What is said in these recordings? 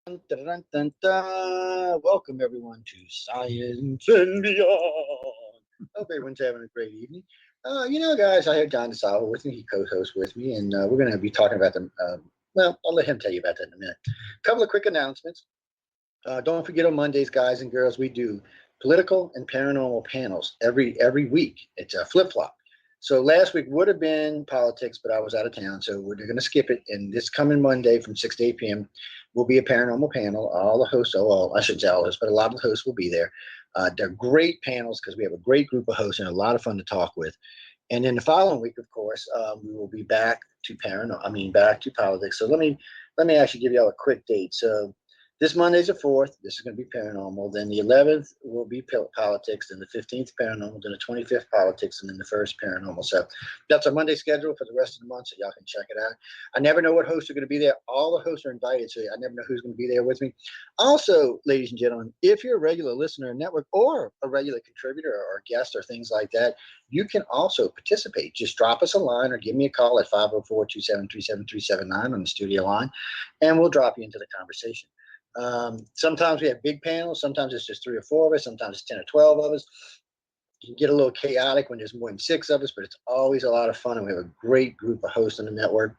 Dun, dun, dun. Welcome everyone to Science and Beyond. Hope everyone's having a great evening. Guys, I have John DeSalvo with me. He co-hosts with me, and we're going to be talking about them. I'll let him tell you about that in a minute. A couple of quick announcements. Don't forget on Mondays, guys and girls, we do political and paranormal panels every week. It's a flip flop. So last week would have been politics, but I was out of town, so we're going to skip it. And this coming Monday from 6 to 8 p.m. will be a paranormal panel. All the hosts, I shouldn't say all the hosts, but a lot of the hosts will be there. They're great panels because we have a great group of hosts and a lot of fun to talk with. And then the following week, of course, we will be back to back to politics. So let me actually give you all a quick date. So this Monday's the 4th. This is going to be paranormal. Then the 11th will be politics. Then the 15th paranormal. Then the 25th politics. And then the 1st paranormal. So that's our Monday schedule for the rest of the month. So y'all can check it out. I never know what hosts are going to be there. All the hosts are invited. So I never know who's going to be there with me. Also, ladies and gentlemen, if you're a regular listener in network or a regular contributor or guest or things like that, you can also participate. Just drop us a line or give me a call at 504-273-7379 on the studio line, and we'll drop you into the conversation. Sometimes we have big panels. Sometimes it's just 3 or 4 of us. Sometimes it's 10 or 12 of us. You can get a little chaotic when there's more than 6 of us, but it's always a lot of fun, and we have a great group of hosts on the network.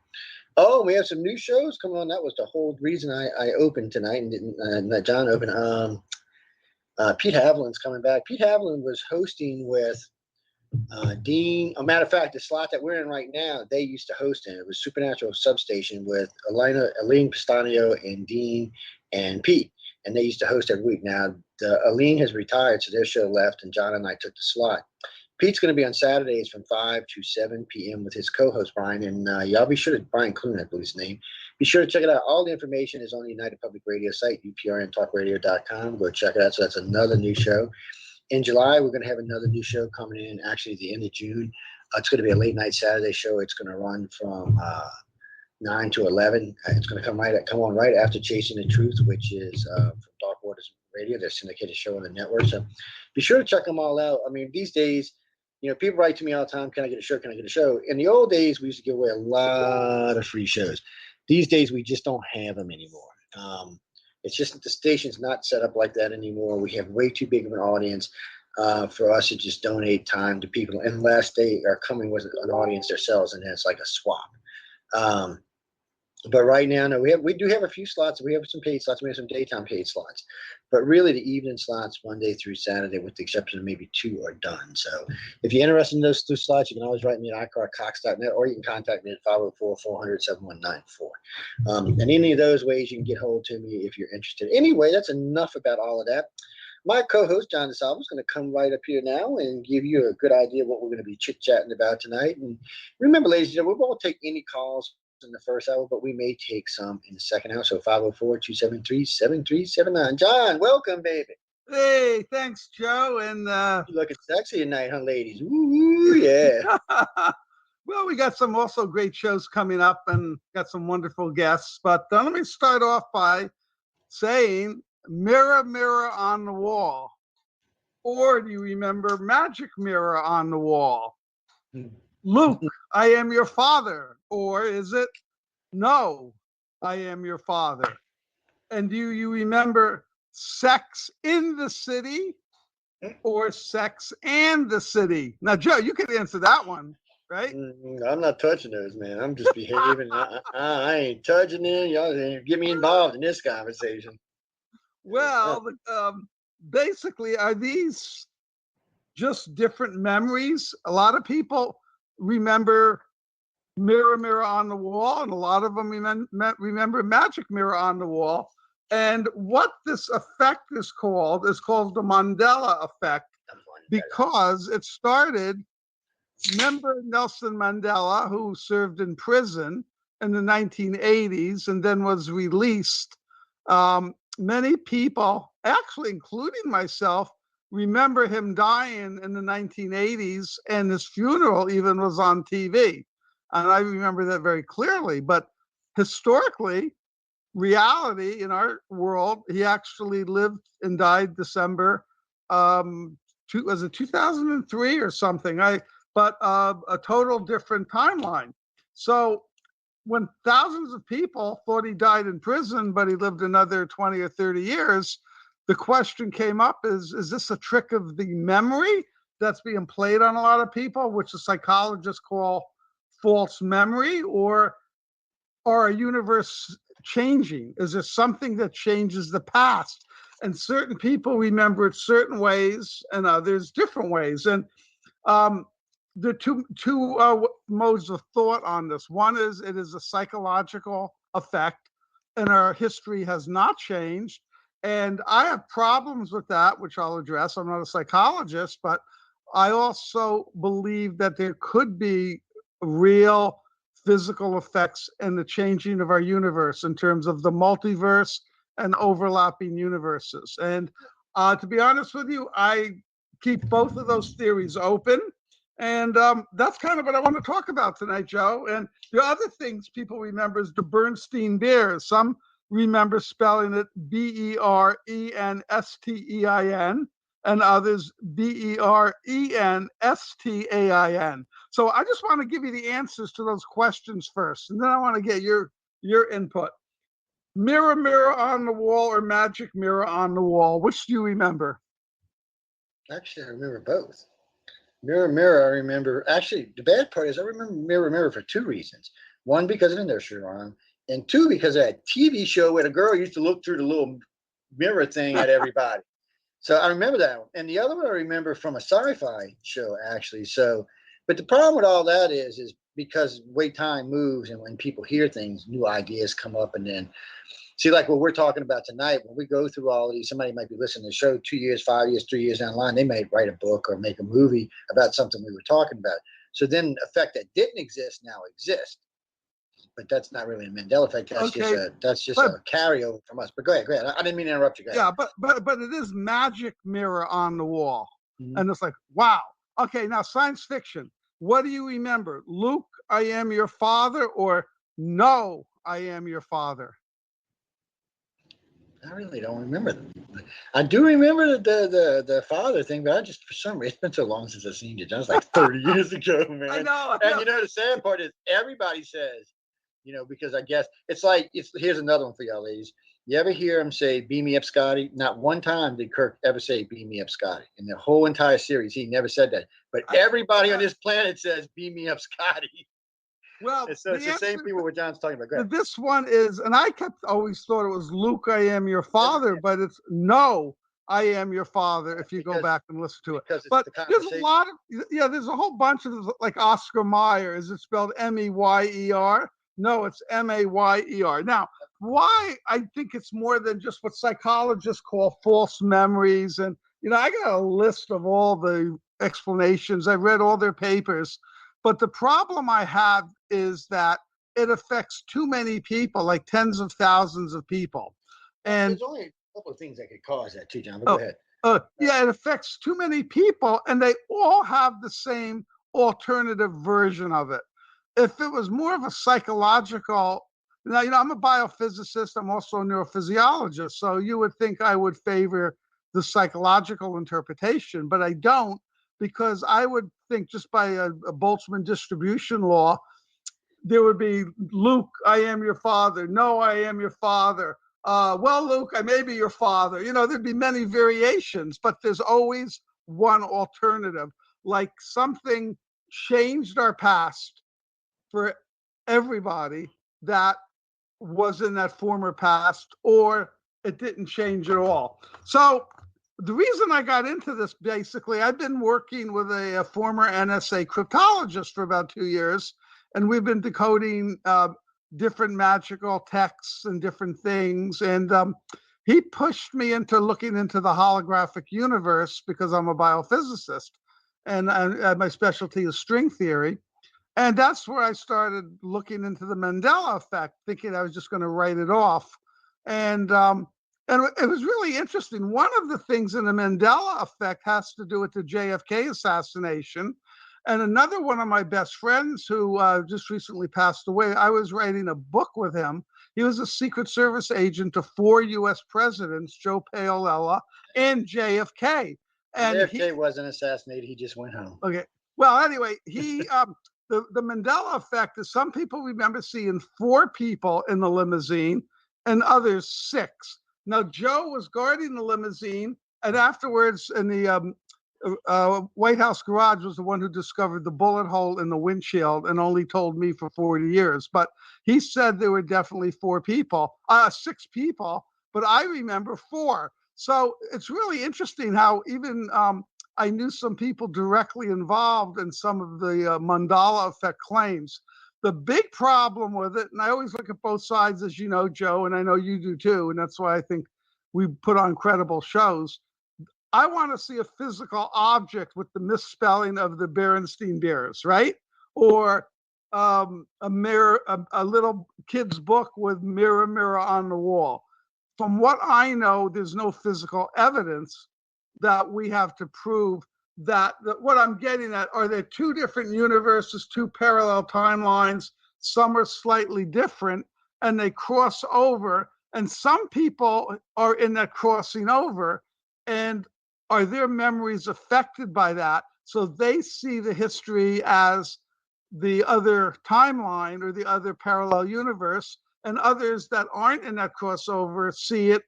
Oh, we have some new shows coming on. That was the whole reason I opened tonight and didn't let John open. Pete Haviland's coming back. Pete Haviland was hosting with Dean. A matter of fact, the slot that we're in right now, they used to host in. It was Supernatural Substation with Aline Pistano and Dean and Pete, and they used to host every week. Now, Aline has retired, so their show left, and John and I took the slot. Pete's going to be on Saturdays from 5 to 7 p.m. with his co-host, Brian, and y'all be sure to, Brian Clune, I believe his name. Be sure to check it out. All the information is on the United Public Radio site, uprntalkradio.com. Go check it out. So that's another new show. In July, we're going to have another new show coming in, actually, at the end of June. It's going to be a late-night Saturday show. It's going to run from 9 to 11. It's going to come on right after Chasing the Truth, which is from Dark Waters Radio, their syndicated show on the network. So be sure to check them all out. I mean, these days, people write to me all the time, can I get a show? Can I get a show? In the old days, we used to give away a lot of free shows. These days, we just don't have them anymore. It's just that the station's not set up like that anymore. We have way too big of an audience for us to just donate time to people unless they are coming with an audience themselves, and then it's like a swap. But right now, no, we do have a few slots. We have some paid slots. We have some daytime paid slots. But really, the evening slots, Monday through Saturday, with the exception of maybe 2, are done. So if you're interested in those 2 slots, you can always write me at iCarCox.net, or you can contact me at 504-400-7194. And any of those ways, you can get hold to me if you're interested. Anyway, that's enough about all of that. My co-host, John DeSalvo, is going to come right up here now and give you a good idea of what we're going to be chit-chatting about tonight. And remember, ladies and gentlemen, we won't take any calls in the first hour, but we may take some in the second hour. So 504-273-7379. John, welcome, baby. Hey, thanks, Joe. And you're looking sexy tonight, huh, ladies? Ooh, yeah. Well, we got some also great shows coming up and got some wonderful guests. But let me start off by saying, mirror, mirror on the wall. Or do you remember Magic Mirror on the Wall? Luke, I am your father. Or is it, no, I am your father? And do you remember Sex in the City or Sex and the City? Now, Joe, you could answer that one, right? I'm not touching those, man. I'm just behaving. I ain't touching them. Y'all ain't get me involved in this conversation. Well, basically, are these just different memories? A lot of people remember Mirror, Mirror on the Wall, and a lot of them remember Magic Mirror on the Wall. And what this effect is called the Mandela effect, because it started, remember Nelson Mandela, who served in prison in the 1980s and then was released. Many people, actually including myself, remember him dying in the 1980s, and his funeral even was on TV. And I remember that very clearly. But historically, reality in our world, he actually lived and died December, was it 2003 or something? But a total different timeline. So when thousands of people thought he died in prison, but he lived another 20 or 30 years, the question came up, is this a trick of the memory that's being played on a lot of people, which the psychologists call false memory, or our universe changing? Is there something that changes the past? And certain people remember it certain ways and others different ways. And there are two modes of thought on this. One is it is a psychological effect, and our history has not changed. And I have problems with that, which I'll address. I'm not a psychologist, but I also believe that there could be real physical effects in the changing of our universe in terms of the multiverse and overlapping universes. And to be honest with you, I keep both of those theories open. And that's kind of what I want to talk about tonight, Joe. And the other things people remember is the Bernstein Bears. Some remember spelling it Bernstein, and others Bernstein. So I just want to give you the answers to those questions first, and then I want to get your input. Mirror, mirror on the wall, or magic mirror on the wall? Which do you remember? Actually, I remember both. Mirror, mirror, I remember. Actually, the bad part is I remember Mirror, mirror for two reasons. One, because of the nursery rhyme, and two, because of that TV show where the girl used to look through the little mirror thing at everybody. So I remember that one. And the other one I remember from a sci-fi show, actually. So, but the problem with all that is because the way time moves and when people hear things, new ideas come up. And then, see, like what we're talking about tonight, when we go through all of these, somebody might be listening to the show 2 years, 5 years, 3 years down the line. They might write a book or make a movie about something we were talking about. So then the effect that didn't exist now exists. But that's not really a Mandela effect. That's just a carryover from us. But go ahead. I didn't mean to interrupt you. Go ahead. Yeah, but it is magic mirror on the wall. Mm-hmm. And it's like, wow. Okay, now science fiction. What do you remember? Luke, I am your father, or no, I am your father? I really don't remember them. I do remember the father thing, but I just, for some reason, it's been so long since I've seen it. That was like 30 years ago, man. I know. And the sad part is everybody says, because I guess here's another one for y'all ladies. You ever hear him say, "Beam me up, Scotty"? Not one time did Kirk ever say, "Beam me up, Scotty." In the whole entire series, he never said that. But everybody on this planet says, "Beam me up, Scotty." Well, so it's the same people what John's talking about. This one is, and I always thought it was Luke, I am your father, but it's no, I am your father. If you go back and listen to it, but there's a lot of there's a whole bunch of, like Oscar Mayer. Is it spelled Meyer? No, it's Mayer. Now, why I think it's more than just what psychologists call false memories. And, I got a list of all the explanations. I read all their papers. But the problem I have is that it affects too many people, like tens of thousands of people. And there's only a couple of things that could cause that too, John. But go ahead. Yeah, it affects too many people, and they all have the same alternative version of it. If it was more of a psychological, now, I'm a biophysicist, I'm also a neurophysiologist, so you would think I would favor the psychological interpretation, but I don't, because I would think just by a Boltzmann distribution law, there would be Luke, I am your father. No, I am your father. Well, Luke, I may be your father. There'd be many variations, but there's always one alternative. Like something changed our past for everybody that was in that former past, or it didn't change at all. So the reason I got into this, basically, I've been working with a former NSA cryptologist for about 2 years, and we've been decoding different magical texts and different things. And he pushed me into looking into the holographic universe because I'm a biophysicist, and my specialty is string theory. And that's where I started looking into the Mandela effect, thinking I was just going to write it off. And it was really interesting. One of the things in the Mandela effect has to do with the JFK assassination. And another one of my best friends who just recently passed away, I was writing a book with him. He was a Secret Service agent to 4 U.S. presidents, Joe Paolella and JFK. And JFK wasn't assassinated. He just went home. Okay. Well, anyway, he the Mandela effect is some people remember seeing 4 people in the limousine and others 6. Now, Joe was guarding the limousine, and afterwards in the White House garage was the one who discovered the bullet hole in the windshield and only told me for 40 years. But he said there were definitely 6 people, but I remember 4. So it's really interesting how even I knew some people directly involved in some of the Mandela effect claims. The big problem with it, and I always look at both sides, as you know, Joe, and I know you do too, and that's why I think we put on credible shows. I want to see a physical object with the misspelling of the Berenstain Bears, right? Or a mirror, a little kid's book with mirror, mirror on the wall. From what I know, there's no physical evidence that we have to prove that what I'm getting at, are there 2 different universes, 2 parallel timelines? Some are slightly different and they cross over. And some people are in that crossing over, and are their memories affected by that? So they see the history as the other timeline or the other parallel universe, and others that aren't in that crossover see it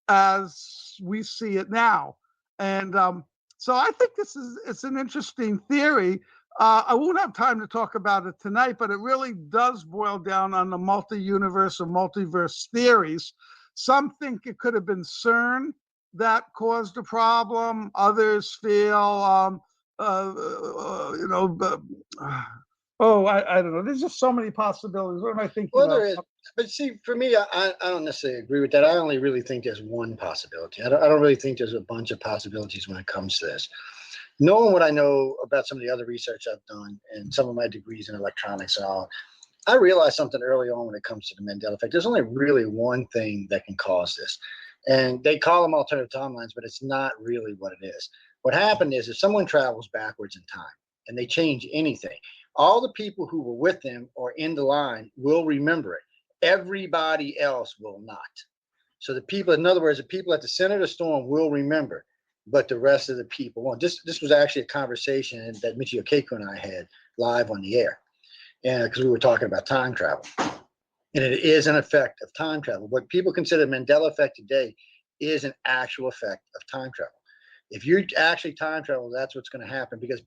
as we see it now. And so I think it's an interesting theory. I won't have time to talk about it tonight, but it really does boil down on the multi-universe or multiverse theories. Some think it could have been CERN that caused a problem. Others feel, I don't know. There's just so many possibilities. What am I thinking Well, of? there is, but see, for me, I don't necessarily agree with that. I only really think there's one possibility. I don't really think there's a bunch of possibilities when it comes to this. Knowing what I know about some of the other research I've done and some of my degrees in electronics and all, I realized something early on when it comes to the Mandela effect. There's only really one thing that can cause this. And they call them alternative timelines, but it's not really what it is. What happened is if someone travels backwards in time and they change anything, all the people who were with them or in the line will remember it. Everybody else will not. So the people, in other words, the people at the center of the storm will remember, but the rest of the people won't. This was actually a conversation that Michio Keiko and I had live on the air, and because we were talking about time travel. And it is an effect of time travel. What people consider Mandela effect today is an actual effect of time travel. If you actually time travel, that's what's going to happen, because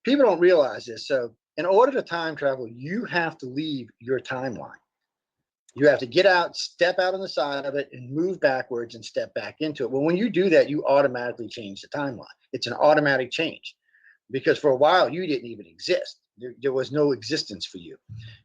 people don't realize this. So in order to time travel, you have to leave your timeline. You have to get out, step out on the side of it, and move backwards and step back into it. Well, when you do that, you automatically change the timeline. It's an automatic change, because for a while you didn't even exist. There was no existence for you.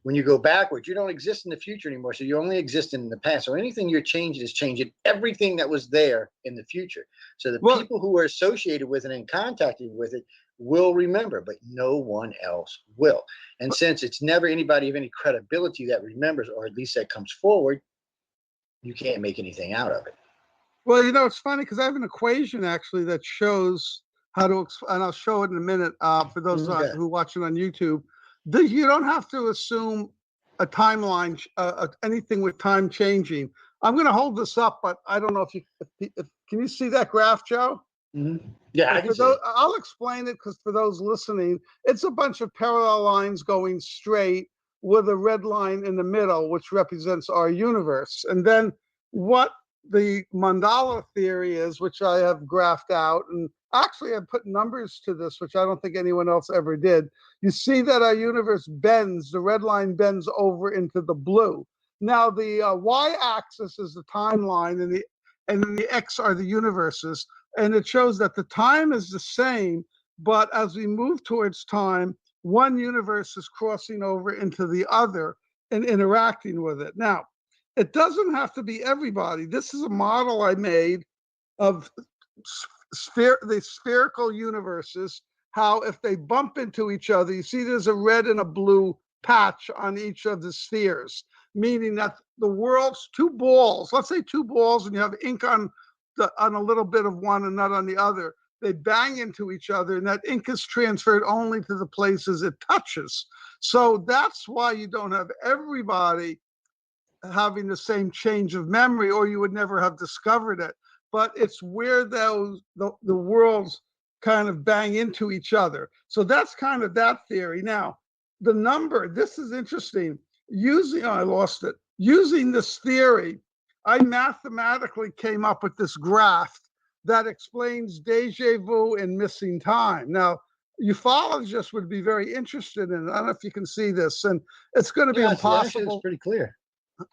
When you go backwards, you don't exist in the future anymore. So you only exist in the past. So anything you're changing is changing everything that was there in the future. So the people who are associated with it and contacted with it will remember, but no one else will. And since it's never anybody of any credibility that remembers, or at least that comes forward, you can't make anything out of it. Well, it's funny because I have an equation actually that shows how to, and I'll show it in a minute for those who watch it on YouTube. You don't have to assume a timeline, anything with time changing. I'm going to hold this up, but I don't know if can you see that graph, Joe? Mm-hmm. Yeah, I can see. I'll explain it, because for those listening, it's a bunch of parallel lines going straight with a red line in the middle, which represents our universe. And then what the Mandala theory is, which I have graphed out, and actually I've put numbers to this, which I don't think anyone else ever did. You see that our universe bends, the red line bends over into the blue. Now the y-axis is the timeline, and then the x are the universes. And it shows that the time is the same, but as we move towards time, one universe is crossing over into the other and interacting with it. Now, it doesn't have to be everybody. This is a model I made of the spherical universes, how if they bump into each other, you see there's a red and a blue patch on each of the spheres, meaning that the world's 2 balls, let's say 2 balls, and you have ink on a little bit of one and not on the other. They bang into each other, and that ink is transferred only to the places it touches. So that's why you don't have everybody having the same change of memory, or you would never have discovered it. But it's where the worlds kind of bang into each other. So that's kind of that theory. Now, the number, this is interesting. Using, oh, I lost it. Using this theory, I mathematically came up with this graph that explains deja vu and missing time. Now, ufologists would be very interested in it. I don't know if you can see this, and it's going to be Actually, it's impossible. pretty clear.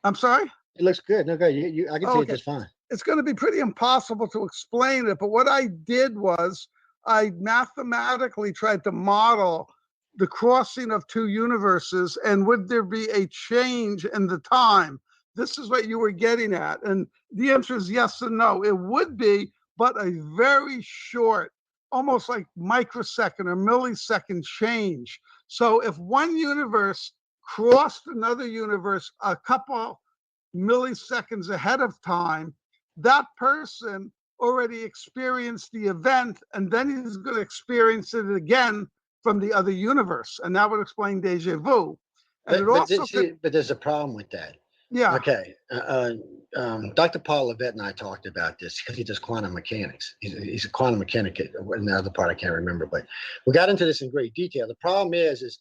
I'm sorry? It looks good. No, good. I can see it Okay. just fine. It's going to be pretty impossible to explain it, but what I did was I mathematically tried to model the crossing of two universes, and would there be a change in the time? This is what you were getting at. And the answer is yes and no. It would be, but a very short, almost like microsecond or millisecond change. So if one universe crossed another universe a couple milliseconds ahead of time, that person already experienced the event, and then he's going to experience it again from the other universe, and that would explain deja vu. And But there's a problem with that. Yeah. Okay. Dr. Paul Levette and I talked about this because he does quantum mechanics. He's a quantum mechanic. In the other part, I can't remember, but we got into this in great detail. The problem is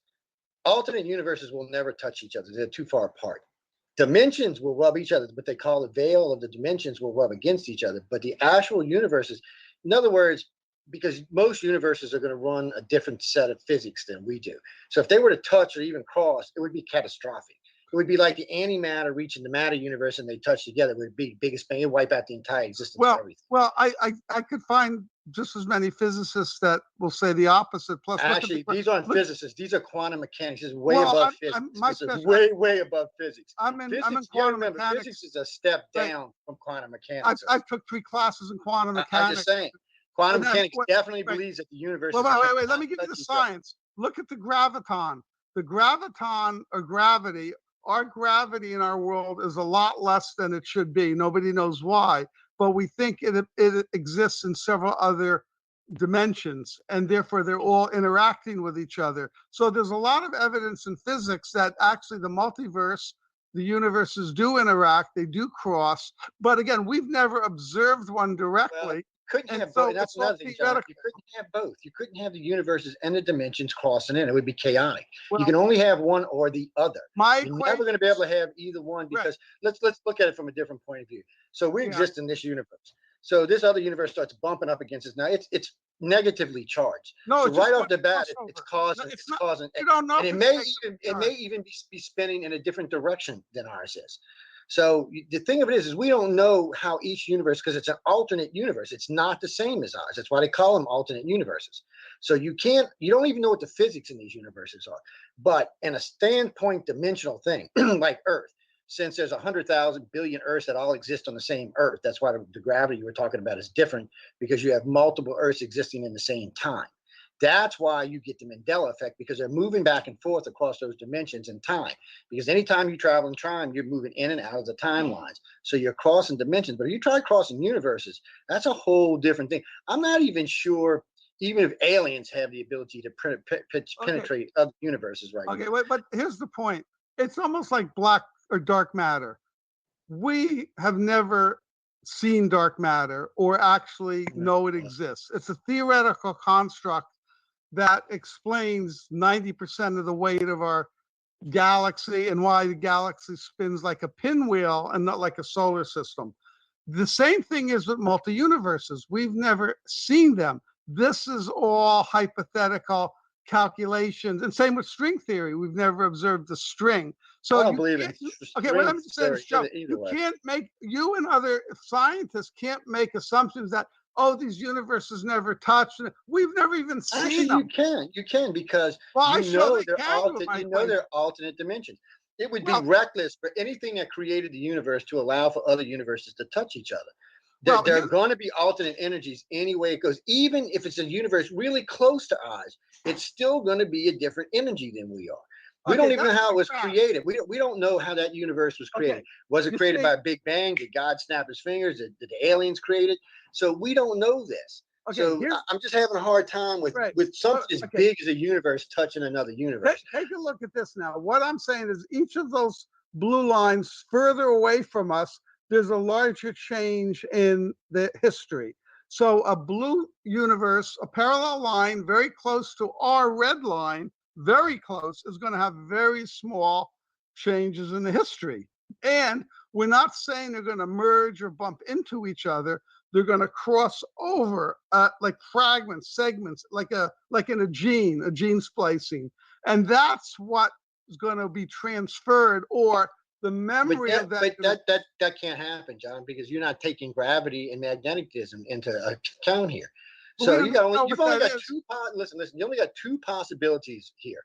alternate universes will never touch each other. They're too far apart. Dimensions will rub each other, but they call the veil of the dimensions will rub against each other. But the actual universes, in other words, because most universes are going to run a different set of physics than we do. So if they were to touch or even cross, it would be catastrophic. It would be like the antimatter reaching the matter universe and they touch together. It would be biggest bang. It would wipe out the entire existence of everything. Well, I could find just as many physicists that will say the opposite. Plus, actually, these aren't physicists. These are quantum mechanics. This is way above physics. This is way above physics. I'm in quantum mechanics. Physics is a step down from quantum mechanics. I took 3 classes in quantum mechanics. I'm just saying. Quantum mechanics definitely believes that the universe is... Wait. Let me give you the science. Look at the graviton. The graviton, or gravity, our gravity in our world is a lot less than it should be. Nobody knows why, but we think it exists in several other dimensions, and therefore they're all interacting with each other. So there's a lot of evidence in physics that actually the multiverse, the universes do interact, they do cross, but again, we've never observed one directly. Couldn't have both. That's another thing, John. You couldn't have both. You couldn't have the universes and the dimensions crossing in. It would be chaotic. You can only have one or the other. You're never going to be able to have either one, because let's look at it from a different point of view. So we exist in this universe. So this other universe starts bumping up against us. Now it's negatively charged. No, so right off the bat, it's causing. You don't know. And it may even be spinning in a different direction than ours is. So the thing of it is we don't know how each universe, because it's an alternate universe. It's not the same as ours. That's why they call them alternate universes. So you don't even know what the physics in these universes are. But in a standpoint dimensional thing, like Earth, since there's 100,000 billion Earths that all exist on the same Earth, that's why the gravity you were talking about is different, because you have multiple Earths existing in the same time. That's why you get the Mandela effect, because they're moving back and forth across those dimensions in time. Because anytime you travel in time, you're moving in and out of the timelines. So you're crossing dimensions. But if you try crossing universes, that's a whole different thing. I'm not even sure, even if aliens have the ability to penetrate other universes now. Okay, but here's the point. It's almost like black or dark matter. We have never seen dark matter or actually know it exists. It's a theoretical construct that explains 90% of the weight of our galaxy and why the galaxy spins like a pinwheel and not like a solar system. The same thing is with multi-universes. We've never seen them. This is all hypothetical calculations, and same with string theory. We've never observed the string. So I don't believe it. Okay, well, let me just say this, Joe. You and other scientists can't make assumptions that, oh, these universes never touched. We've never even seen them. You can, because they're alternate dimensions. It would be reckless for anything that created the universe to allow for other universes to touch each other. There are going to be alternate energies any way it goes. Even if it's a universe really close to ours, it's still going to be a different energy than we are. We don't even know how it was created. We don't know how that universe was created. Was it created by a Big Bang? Did God snap his fingers? Did the aliens create it? So we don't know this. So I'm just having a hard time with something as big as a universe touching another universe. Take a look at this now. What I'm saying is each of those blue lines further away from us, there's a larger change in the history. So a blue universe, a parallel line very close to our red line, very close is going to have very small changes in the history. And we're not saying they're going to merge or bump into each other. They're going to cross over like fragments, segments, like in a gene splicing. And that's what is going to be transferred, or the memory of that. But that can't happen, John, because you're not taking gravity and magnetism into account here. So you've only got two. Listen. You only got two possibilities here.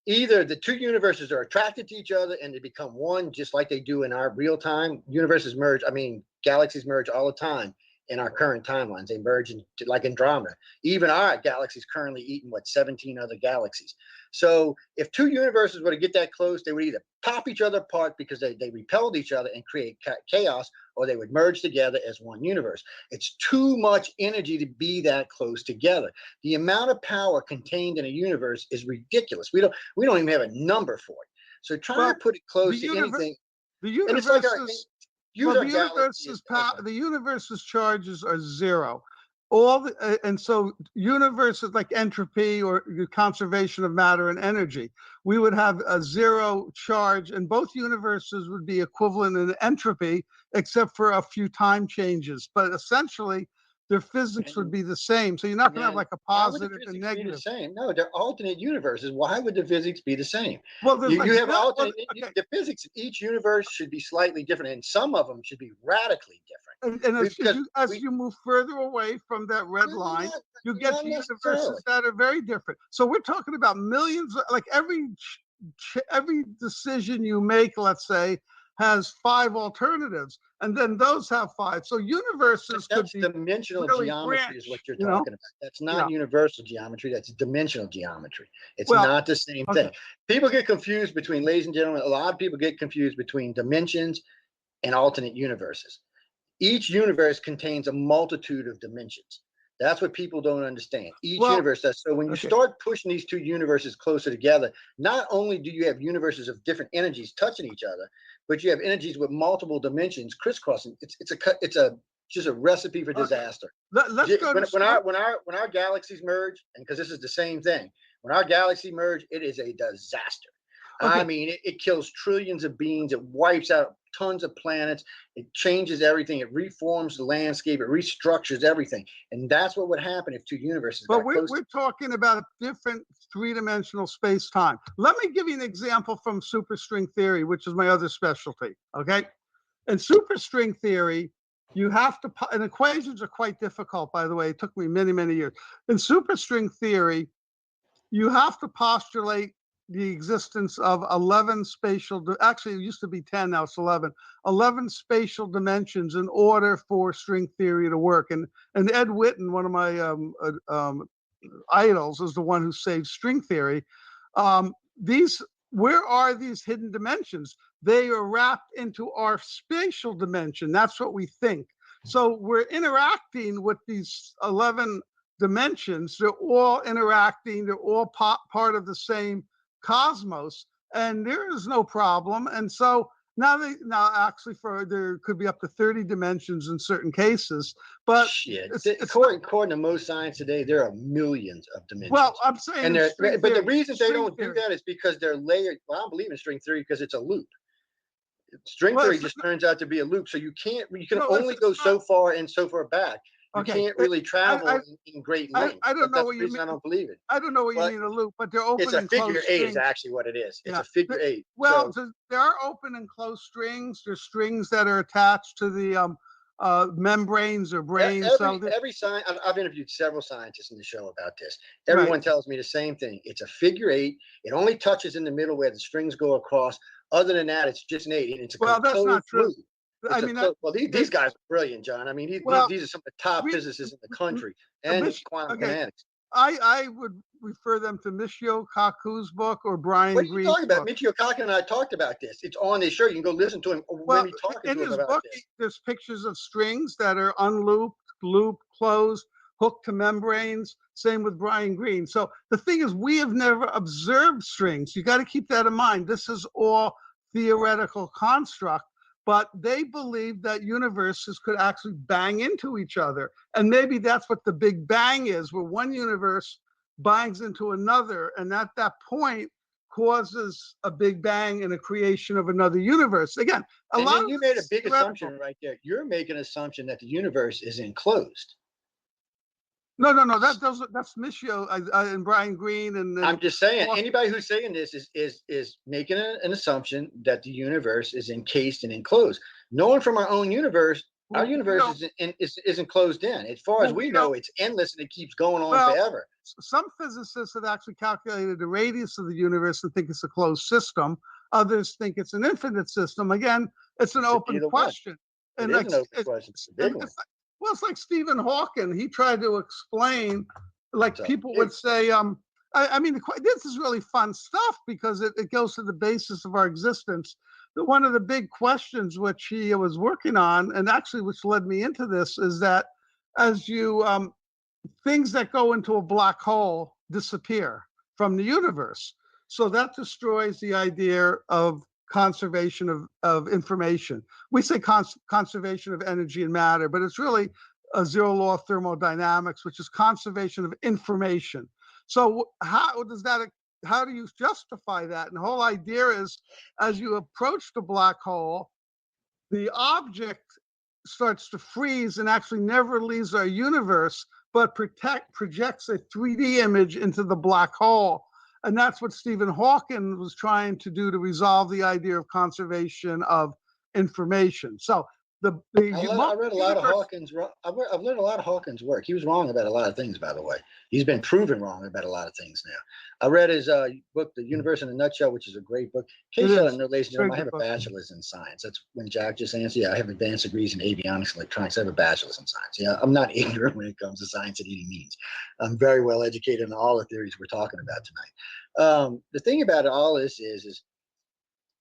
Either the two universes are attracted to each other and they become one, just like they do in our real time. Universes merge. I mean, galaxies merge all the time in our current timelines. They merge like Andromeda. Even our galaxy is currently eating 17 other galaxies. So if two universes were to get that close, they would either pop each other apart because they repelled each other and create chaos, or they would merge together as one universe. It's too much energy to be that close together. The amount of power contained in a universe is ridiculous. We don't even have a number for it. So trying to put it close to anything. The universe the universe's charges are zero. And so universes like entropy or conservation of matter and energy, we would have a zero charge, and both universes would be equivalent in entropy, except for a few time changes. But essentially, their physics would be the same. So you're not going to have like a positive and negative. The same? No, they're alternate universes. Why would the physics be the same? Well, you have alternate. The physics in each universe should be slightly different, and some of them should be radically different. And as you move further away from that red line, you get to universes that are very different. So we're talking about millions. Like every decision you make, let's say, has 5 alternatives, and then those have 5. So universes could be dimensional really geometry branch, is what you're talking about. That's not universal geometry. That's dimensional geometry. It's not the same thing. People get confused between, ladies and gentlemen, a lot of people get confused between dimensions and alternate universes. Each universe contains a multitude of dimensions. That's what people don't understand. Each universe does. So when you start pushing these two universes closer together, not only do you have universes of different energies touching each other, but you have energies with multiple dimensions crisscrossing. It's just a recipe for disaster. Let's go when our galaxies merge, and because this is the same thing, when our galaxy merge, it is a disaster. I mean, it kills trillions of beings. It wipes out tons of planets. It changes everything. It reforms the landscape. It restructures everything. And that's what would happen if two universes got close. We're talking about different three-dimensional space-time. Let me give you an example from superstring theory, which is my other specialty, okay? In superstring theory, you have to, and equations are quite difficult, by the way. It took me many, many years. In superstring theory, you have to postulate the existence of 11 spatial, actually it used to be 10, now it's 11 spatial dimensions in order for string theory to work. And Ed Witten, one of my idols, is the one who saved string theory. Where are these hidden dimensions? They are wrapped into our spatial dimension. That's what we think. So we're interacting with these 11 dimensions. They're all interacting. They're all part of the same cosmos, and there is no problem. And so now there could be up to 30 dimensions in certain cases, but according to most science today, there are millions of dimensions. Well, I'm saying, but the reason they don't do that is because they're layered. Well, I don't believe in string theory because it's a loop. String theory just turns out to be a loop, so you can only go so far and so far back. You can't really travel in great length. I don't know what you mean. I don't believe it. I don't know what you mean a loop, but they're open and closed. It's a figure eight is actually what it is. It's a figure eight. Well, there are open and closed strings. There's strings that are attached to the membranes or brains. Every science, I've interviewed several scientists in the show about this. Everyone tells me the same thing. It's a figure eight. It only touches in the middle where the strings go across. Other than that, it's just an eight. And it's that's not true. These guys are brilliant, John. I mean, these are some of the top physicists in the country and quantum mechanics. I would refer them to Michio Kaku's book or Brian Green's book. What are you talking about? Michio Kaku and I talked about this. It's on this show. You can go listen to him when we talk to him about this. There's pictures of strings that are unlooped, looped, closed, hooked to membranes. Same with Brian Green. So the thing is, we have never observed strings. You got to keep that in mind. This is all theoretical construct. But they believe that universes could actually bang into each other. And maybe that's what the Big Bang is, where one universe binds into another, and at that point causes a big bang and a creation of another universe. Again, and then you made a big assumption right there. You're making an assumption that the universe is enclosed. No. That's Michio and Brian Greene and I'm just saying, anybody who's saying this is making an assumption that the universe is encased and enclosed. Knowing from our own universe, our universe is enclosed in. As far as we know, it's endless and it keeps going on forever. Some physicists have actually calculated the radius of the universe and think it's a closed system. Others think it's an infinite system. Again, it's an open question. It is an open question. It's a big one. Well, it's like Stephen Hawking. He tried to explain, like people would say, I mean, this is really fun stuff because it goes to the basis of our existence. But one of the big questions which he was working on, and actually which led me into this, is that as you, things that go into a black hole disappear from the universe. So that destroys the idea of conservation of information. We say conservation of energy and matter, but it's really a zero law of thermodynamics, which is conservation of information. So how do you justify that? And the whole idea is, as you approach the black hole, the object starts to freeze and actually never leaves our universe, but projects a 3D image into the black hole. And that's what Stephen Hawking was trying to do to resolve the idea of conservation of information. So I read a lot of Hawkins. I've learned a lot of Hawkins' work. He was wrong about a lot of things, by the way. He's been proven wrong about a lot of things now. I read his book, The Universe in a Nutshell, which is a great book. In case you don't know, ladies and gentlemen, I have a bachelor's in science. That's when Jack just answered. Yeah, I have advanced degrees in avionics and electronics. I have a bachelor's in science. Yeah, I'm not ignorant when it comes to science at any means. I'm very well educated in all the theories we're talking about tonight. The thing about all this is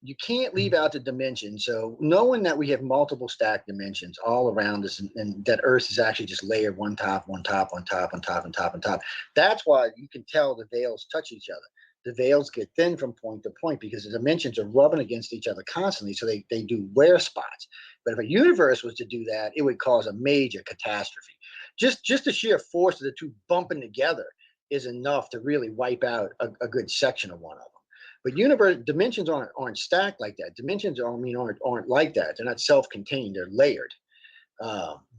you can't leave out the dimension. So knowing that we have multiple stacked dimensions all around us, and that Earth is actually just layered one top, on top. That's why you can tell the veils touch each other. The veils get thin from point to point because the dimensions are rubbing against each other constantly. So they do wear spots. But if a universe was to do that, it would cause a major catastrophe. Just the sheer force of the two bumping together is enough to really wipe out a good section of one of them. But dimensions aren't stacked like that. Dimensions aren't like that. They're not self-contained. They're layered.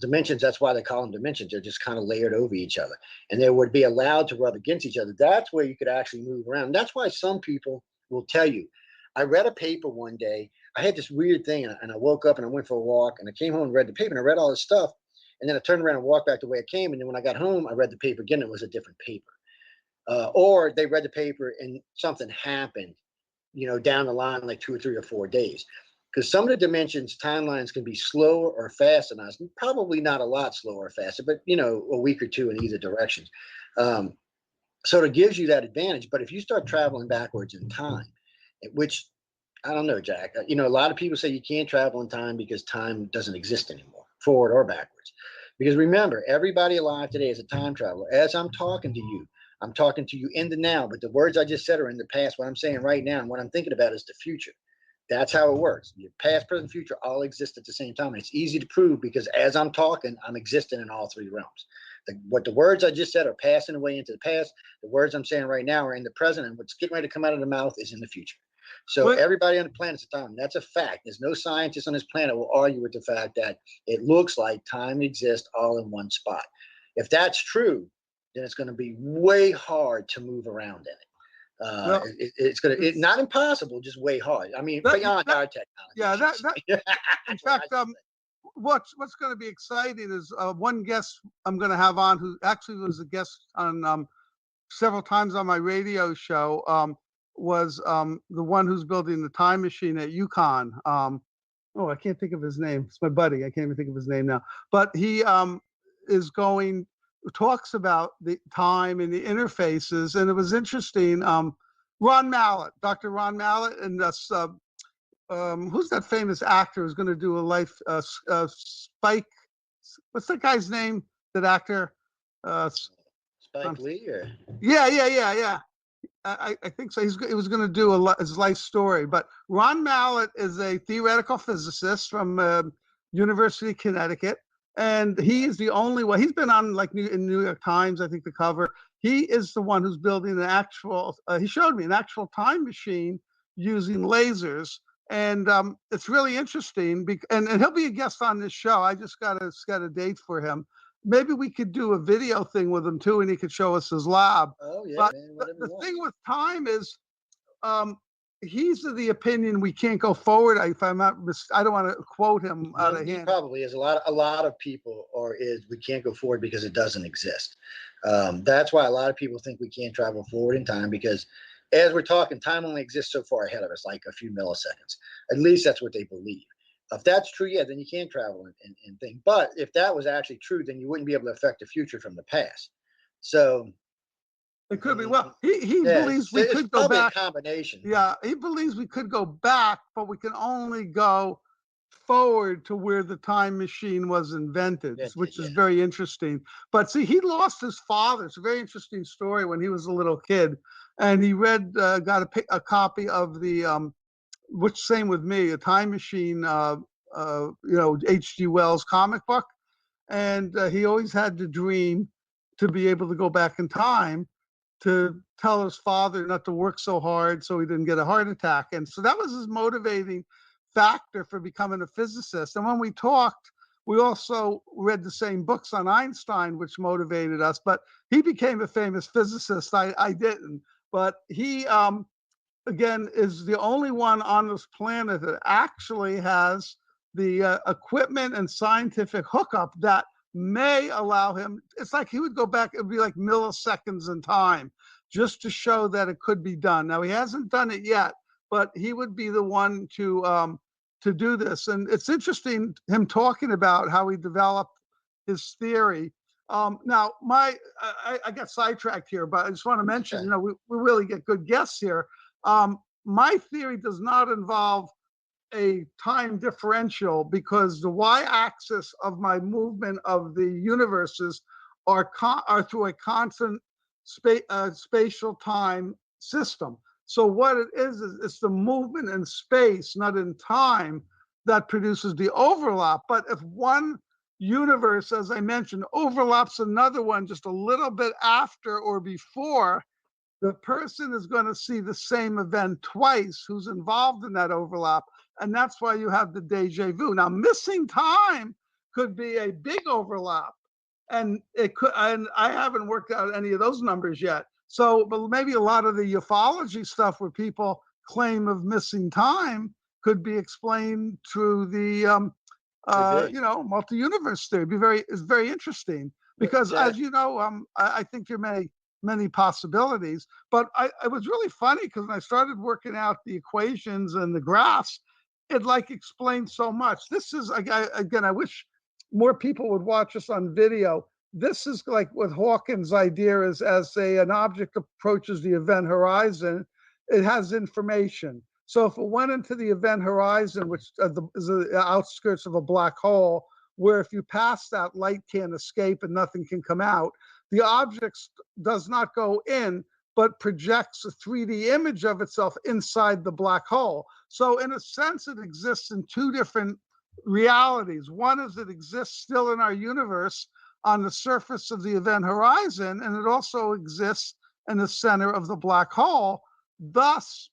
Dimensions, that's why they call them dimensions. They're just kind of layered over each other. And they would be allowed to rub against each other. That's where you could actually move around. That's why some people will tell you. I read a paper one day. I had this weird thing, and I woke up and I went for a walk, and I came home and read the paper, and I read all this stuff. And then I turned around and walked back the way I came. And then when I got home, I read the paper again. It was a different paper. Or they read the paper and something happened, down the line, like 2 or 3 or 4 days. Because some of the dimensions, timelines can be slower or faster than us. Probably not a lot slower or faster, but, a week or two in either direction. So it gives you that advantage. But if you start traveling backwards in time, which, I don't know, Jack, a lot of people say you can't travel in time because time doesn't exist anymore, forward or backwards. Because remember, everybody alive today is a time traveler. As I'm talking to you, I'm talking to you in the now, but the words I just said are in the past. What I'm saying right now and what I'm thinking about is the future. That's how it works. Your past, present, future all exist at the same time. And it's easy to prove because as I'm talking, I'm existing in all three realms. What the words I just said are passing away into the past. The words I'm saying right now are in the present, and what's getting ready to come out of the mouth is in the future. So everybody on the planet's a time. That's a fact. There's no scientist on this planet will argue with the fact that it looks like time exists all in one spot. If that's true, then it's going to be way hard to move around in it. It's not impossible, just way hard. I mean, beyond our technology. Yeah, in fact, what's going to be exciting is one guest I'm going to have on who actually was a guest on several times on my radio show was the one who's building the time machine at UConn. I can't think of his name. It's my buddy. I can't even think of his name now. But he talks about the time and the interfaces, and it was interesting. Ron Mallett, Dr. Ron Mallett, and who's that famous actor who's going to do a life? Spike. What's that guy's name? That actor? Spike Lee, or? Yeah. I think so. He was going to do his life story. But Ron Mallett is a theoretical physicist from University of Connecticut. And he's the only one. He's been on like in New York Times, I think the cover. He is the one who's building an actual. He showed me an actual time machine using lasers, and it's really interesting. And he'll be a guest on this show. I just got to set a date for him. Maybe we could do a video thing with him too, and he could show us his lab. Oh yeah, But man, the thing with time is, he's of the opinion we can't go forward. If I'm not, I don't want to quote him out of He hand. probably is. A lot of people we can't go forward because it doesn't exist. That's why a lot of people think we can't travel forward in time, because as we're talking, time only exists so far ahead of us, like a few milliseconds. At least that's what they believe. If that's true, yeah, then you can travel and think. But if that was actually true, then you wouldn't be able to affect the future from the past. So it could be. Well, he believes we could go back. A combination. Yeah, he believes we could go back, but we can only go forward to where the time machine was invented, which is very interesting. But see, he lost his father. It's a very interesting story. When he was a little kid, and he got a copy of the, which same with me, a time machine, H.G. Wells comic book, and he always had the dream to be able to go back in time to tell his father not to work so hard so he didn't get a heart attack. And so that was his motivating factor for becoming a physicist. And when we talked, we also read the same books on Einstein, which motivated us. But he became a famous physicist. I didn't. But he, again, is the only one on this planet that actually has the equipment and scientific hookup that may allow him. It's like he would go back, it would be like milliseconds in time, just to show that it could be done. Now, he hasn't done it yet, but he would be the one to do this. And it's interesting him talking about how he developed his theory. Now, I got sidetracked here, but I just want to mention, we really get good guests here. My theory does not involve a time differential, because the y-axis of my movement of the universes are through a constant spatial time system. So what it is it's the movement in space, not in time, that produces the overlap. But if one universe, as I mentioned, overlaps another one just a little bit after or before, the person is going to see the same event twice who's involved in that overlap. And that's why you have the deja vu. Now, missing time could be a big overlap. And I haven't worked out any of those numbers yet. So, but maybe a lot of the ufology stuff where people claim of missing time could be explained through the, multi-universe theory. It's very interesting, because as you know, I think there may many possibilities. But it was really funny, because when I started working out the equations and the graphs, it like explained so much. This is, again, I wish more people would watch us on video. This is like what Hawkins' idea is: as an object approaches the event horizon, it has information. So if it went into the event horizon, which is the outskirts of a black hole, where if you pass that, light can't escape and nothing can come out, the object does not go in, but projects a 3D image of itself inside the black hole. So in a sense, it exists in two different realities. One is it exists still in our universe on the surface of the event horizon, and it also exists in the center of the black hole, thus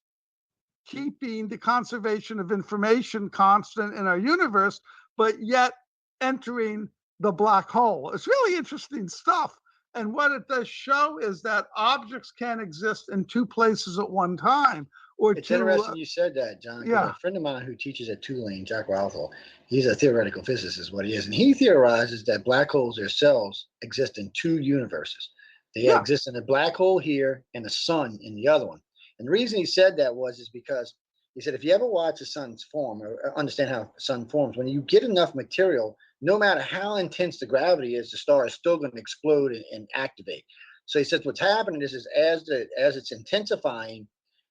keeping the conservation of information constant in our universe, but yet entering the black hole. It's really interesting stuff. And what it does show is that objects can exist in two places at one time. It's interesting you said that, John. Yeah. A friend of mine who teaches at Tulane, Jack Routhall, he's a theoretical physicist, is what he is. And he theorizes that black holes themselves exist in two universes. They exist in a black hole here and a sun in the other one. And the reason he said that is because he said, if you ever watch the sun's form or understand how the sun forms, when you get enough material, no matter how intense the gravity is, the star is still going to explode and activate. So he says what's happening is as it's intensifying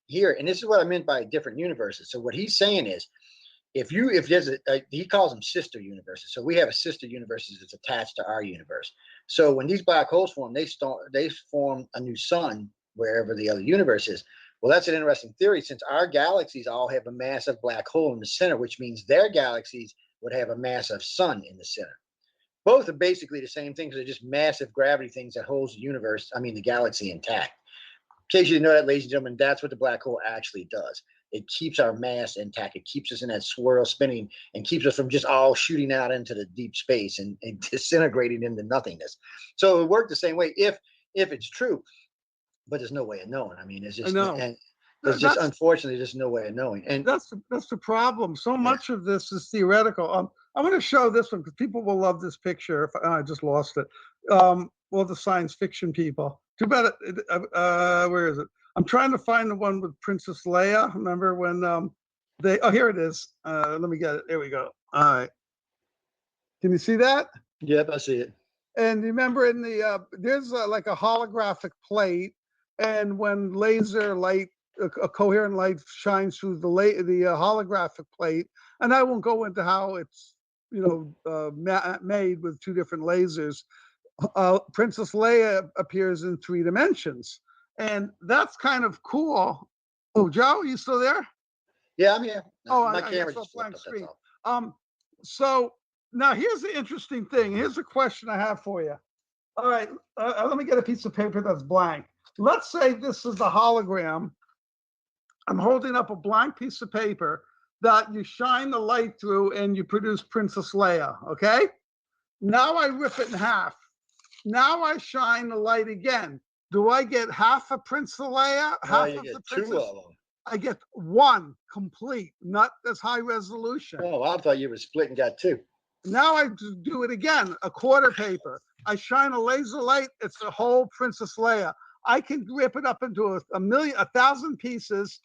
here, and this is what I meant by different universes. So what he's saying is, if there's he calls them sister universes. So we have a sister universe that's attached to our universe. So when these black holes form, they form a new sun wherever the other universe is. Well, that's an interesting theory, since our galaxies all have a massive black hole in the center, which means their galaxies would have a massive sun in the center. Both are basically the same things. They're just massive gravity things that holds the universe, I mean, the galaxy intact. In case you didn't know that, ladies and gentlemen, that's what the black hole actually does. It keeps our mass intact. It keeps us in that swirl spinning and keeps us from just all shooting out into the deep space and disintegrating into nothingness. So it worked the same way if it's true, but there's no way of knowing. I mean, it's I just, know. and there's just, unfortunately, there's no way of knowing. And that's the problem. So much of this is theoretical. I'm going to show this one because people will love this picture. If I just lost it. Well, the science fiction people. Too bad. Where is it? I'm trying to find the one with Princess Leia. Remember when they? Oh, here it is. Let me get it. There we go. All right. Can you see that? Yep, I see it. And remember, in the there's like a holographic plate, and when laser light, a coherent light shines through the holographic plate, and I won't go into how it's made with two different lasers. Princess Leia appears in 3 dimensions, and that's kind of cool. Oh, Joe, are you still there? Yeah, I'm here. Oh, my I camera saw just blank flipped up, screen. So now here's the interesting thing. Here's a question I have for you. All right, let me get a piece of paper that's blank. Let's say this is a hologram. I'm holding up a blank piece of paper that you shine the light through and you produce Princess Leia, okay? Now I rip it in half. Now I shine the light again. Do I get half a Princess Leia? Half you of get the 2 princess? of them. I get 1 complete, not as high resolution. Oh, I thought you were split and got 2. Now I do it again, a quarter paper. I shine a laser light, it's the whole Princess Leia. I can rip it up into 1,000 pieces,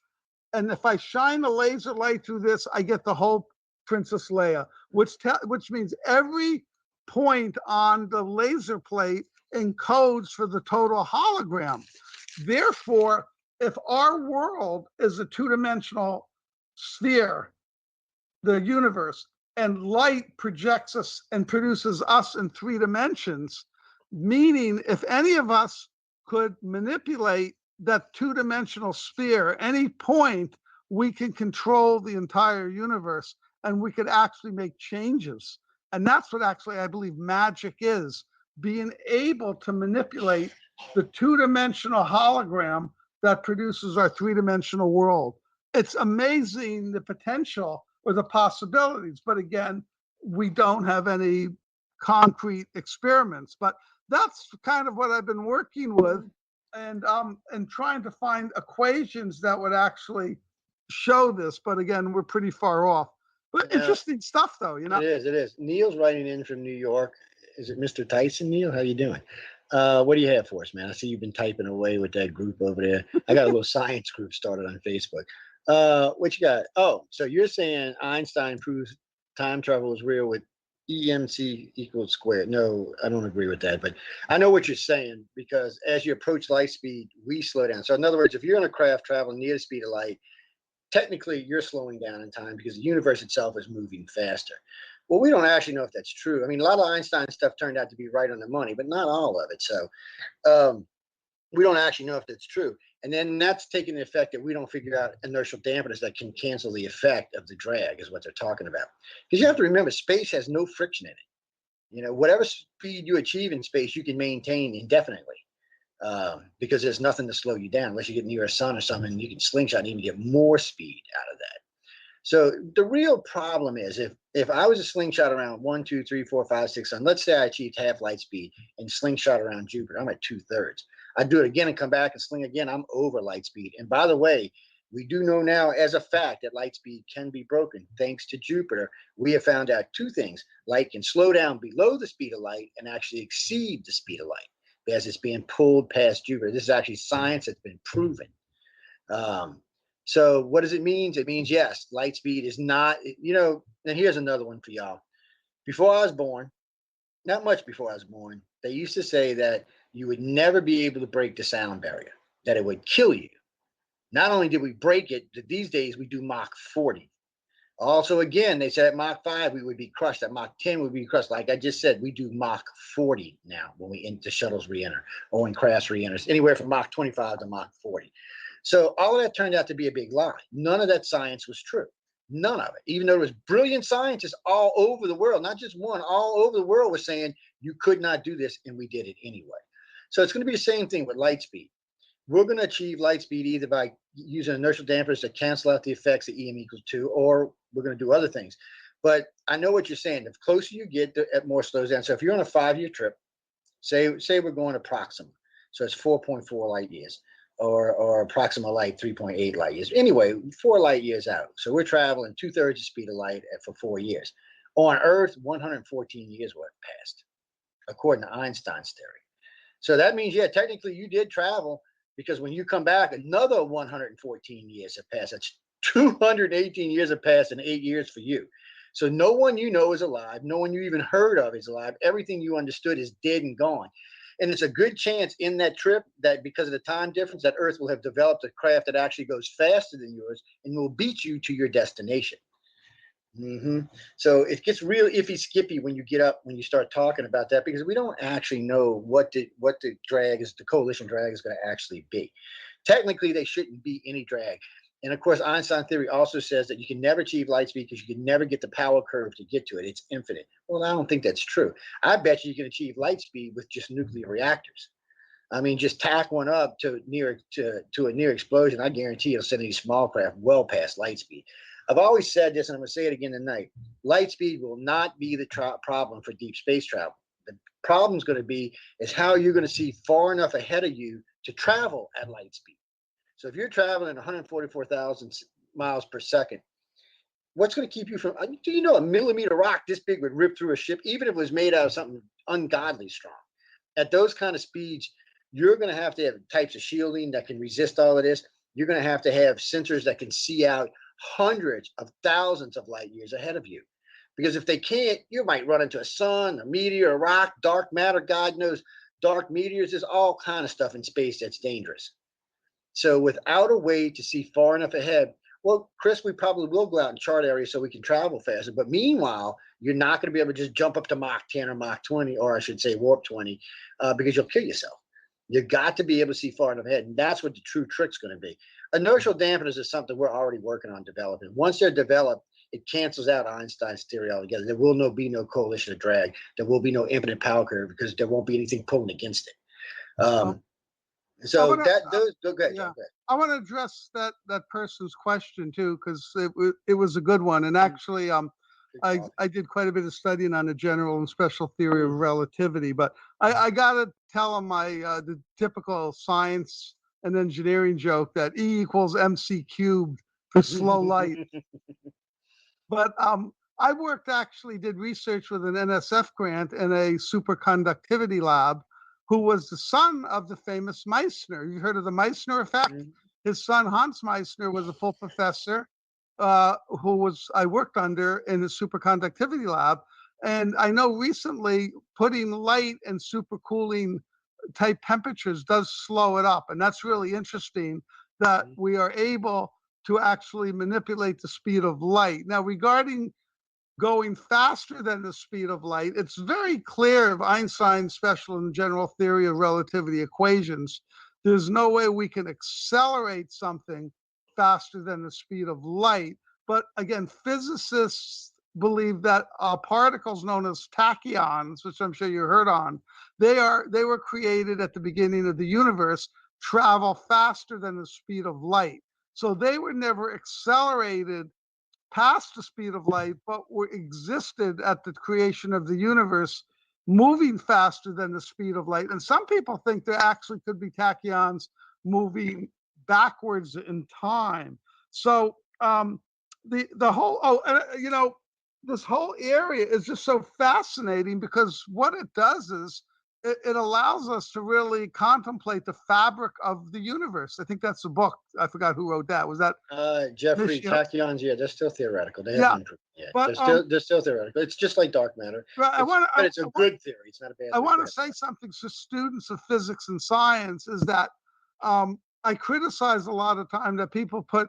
and if I shine a laser light through this, I get the whole Princess Leia, which means every point on the laser plate encodes for the total hologram. Therefore, if our world is a 2-dimensional sphere, the universe, and light projects us and produces us in 3 dimensions, meaning if any of us could manipulate that 2-dimensional sphere, any point, we can control the entire universe and we could actually make changes. And that's what actually I believe magic is, being able to manipulate the 2-dimensional hologram that produces our 3-dimensional world. It's amazing the potential or the possibilities, but again, we don't have any concrete experiments. But that's kind of what I've been working with, and trying to find equations that would actually show this. But again, we're pretty far off. But interesting stuff, though. It is. Neil's writing in from New York. Is it Mr. Tyson, Neil? How you doing? What do you have for us, man? I see you've been typing away with that group over there. I got a little science group started on Facebook. What you got? Oh, so you're saying Einstein proves time travel is real with EMC equals squared. No, I don't agree with that, but I know what you're saying, because as you approach light speed, we slow down. So in other words, if you're in a craft traveling near the speed of light, technically you're slowing down in time because the universe itself is moving faster. Well, we don't actually know if that's true. I mean, a lot of Einstein stuff turned out to be right on the money, but not all of it. So we don't actually know if that's true. And then that's taking the effect that we don't figure out inertial dampeners that can cancel the effect of the drag, is what they're talking about. Because you have to remember, space has no friction in it. Whatever speed you achieve in space, you can maintain indefinitely. Because there's nothing to slow you down unless you get near a sun or something, and you can slingshot and even get more speed out of that. So the real problem is if I was a slingshot around 1, 2, 3, 4, 5, 6 sun, let's say I achieved half light speed and slingshot around Jupiter, I'm at 2/3. I'd do it again and come back and sling again, I'm over light speed. And by the way, we do know now as a fact that light speed can be broken. Thanks to Jupiter, we have found out 2 things. Light can slow down below the speed of light and actually exceed the speed of light as it's being pulled past Jupiter. This is actually science that's been proven. So what does it mean? It means, yes, light speed is not, and here's another one for y'all. Before I was born, not much before I was born, they used to say that you would never be able to break the sound barrier, that it would kill you. Not only did we break it, these days we do Mach 40. Also, again, they said at Mach 5 we would be crushed. At Mach 10 we would be crushed. Like I just said, we do Mach 40 now when the shuttles re-enter, or when craft re-enters, anywhere from Mach 25 to Mach 40. So all of that turned out to be a big lie. None of that science was true. None of it. Even though there was brilliant scientists all over the world, not just one, all over the world was saying you could not do this, and we did it anyway. So it's going to be the same thing with light speed. We're going to achieve light speed either by using inertial dampers to cancel out the effects of EM equals 2, or we're going to do other things. But I know what you're saying. The closer you get, the more slows down. So if you're on a 5-year trip, say we're going to Proxima, so it's 4.4 light years, or Proxima Light 3.8 light years. Anyway, 4 light years out. So we're traveling 2/3 the speed of light for 4 years. On Earth, 114 years were passed, according to Einstein's theory. So that means, yeah, technically you did travel, because when you come back, another 114 years have passed. That's 218 years have passed in 8 years for you. So no one you know is alive. No one you even heard of is alive. Everything you understood is dead and gone. And it's a good chance in that trip that because of the time difference, that Earth will have developed a craft that actually goes faster than yours and will beat you to your destination. So it gets real iffy skippy when you start talking about that, because we don't actually know what the coalition drag is going to actually be. Technically, they shouldn't be any drag. And of course, Einstein theory also says that you can never achieve light speed because you can never get the power curve to get to it. It's infinite. Well, I don't think that's true. I bet you can achieve light speed with just nuclear reactors. I mean, just tack one up to a near explosion. I guarantee it'll send these small craft well past light speed. I've always said this, and I'm going to say it again tonight. Light speed will not be the problem for deep space travel. The problem is going to be is how you're going to see far enough ahead of you to travel at light speed. So if you're traveling 144,000 miles per second, what's going to keep you from, do you know a millimeter rock this big would rip through a ship, even if it was made out of something ungodly strong? At those kind of speeds, you're going to have types of shielding that can resist all of this. You're going to have sensors that can see out hundreds of thousands of light years ahead of you. Because if they can't, you might run into a sun, a meteor, a rock, dark matter, God knows, dark meteors. There's all kind of stuff in space that's dangerous. So without a way to see far enough ahead, well, Chris, we probably will go out and chart areas so we can travel faster. But meanwhile, you're not going to be able to just jump up to Mach 10 or Mach 20, or I should say warp 20, because you'll kill yourself. You've got to be able to see far enough ahead. And that's what the true trick's going to be. Inertial dampeners is something we're already working on developing. Once they're developed, it cancels out Einstein's theory altogether. There will be no coalition of drag. There will be no infinite power curve because there won't be anything pulling against it. So go ahead. Yeah, I want to address that person's question too, because it was a good one. And actually, I did quite a bit of studying on the general and special theory of relativity. But I got to tell him the typical science and engineering joke that E equals mc cubed for slow light. But I did research with an NSF grant in a superconductivity lab, who was the son of the famous Meissner. You heard of the Meissner effect? Mm-hmm. His son, Hans Meissner, was a full professor who I worked under in the superconductivity lab. And I know recently putting light and supercooling type temperatures does slow it up. And that's really interesting that we are able to actually manipulate the speed of light. Now, regarding going faster than the speed of light, it's very clear of Einstein's special and general theory of relativity equations. There's no way we can accelerate something faster than the speed of light. But again, physicists believe that particles known as tachyons, which I'm sure you heard on, they were created at the beginning of the universe, travel faster than the speed of light. So they were never accelerated past the speed of light, but existed at the creation of the universe, moving faster than the speed of light. And some people think there actually could be tachyons moving backwards in time. So the whole this whole area is just so fascinating, because what it does is it allows us to really contemplate the fabric of the universe. I think that's a book. I forgot who wrote that. Was that Jeffrey? Tachyons, yeah, they're still theoretical. They haven't improved yet. But they're still theoretical. It's just like dark matter. But it's a good theory. It's not a bad theory. I want to say something to students of physics and science, is that I criticize a lot of time that people put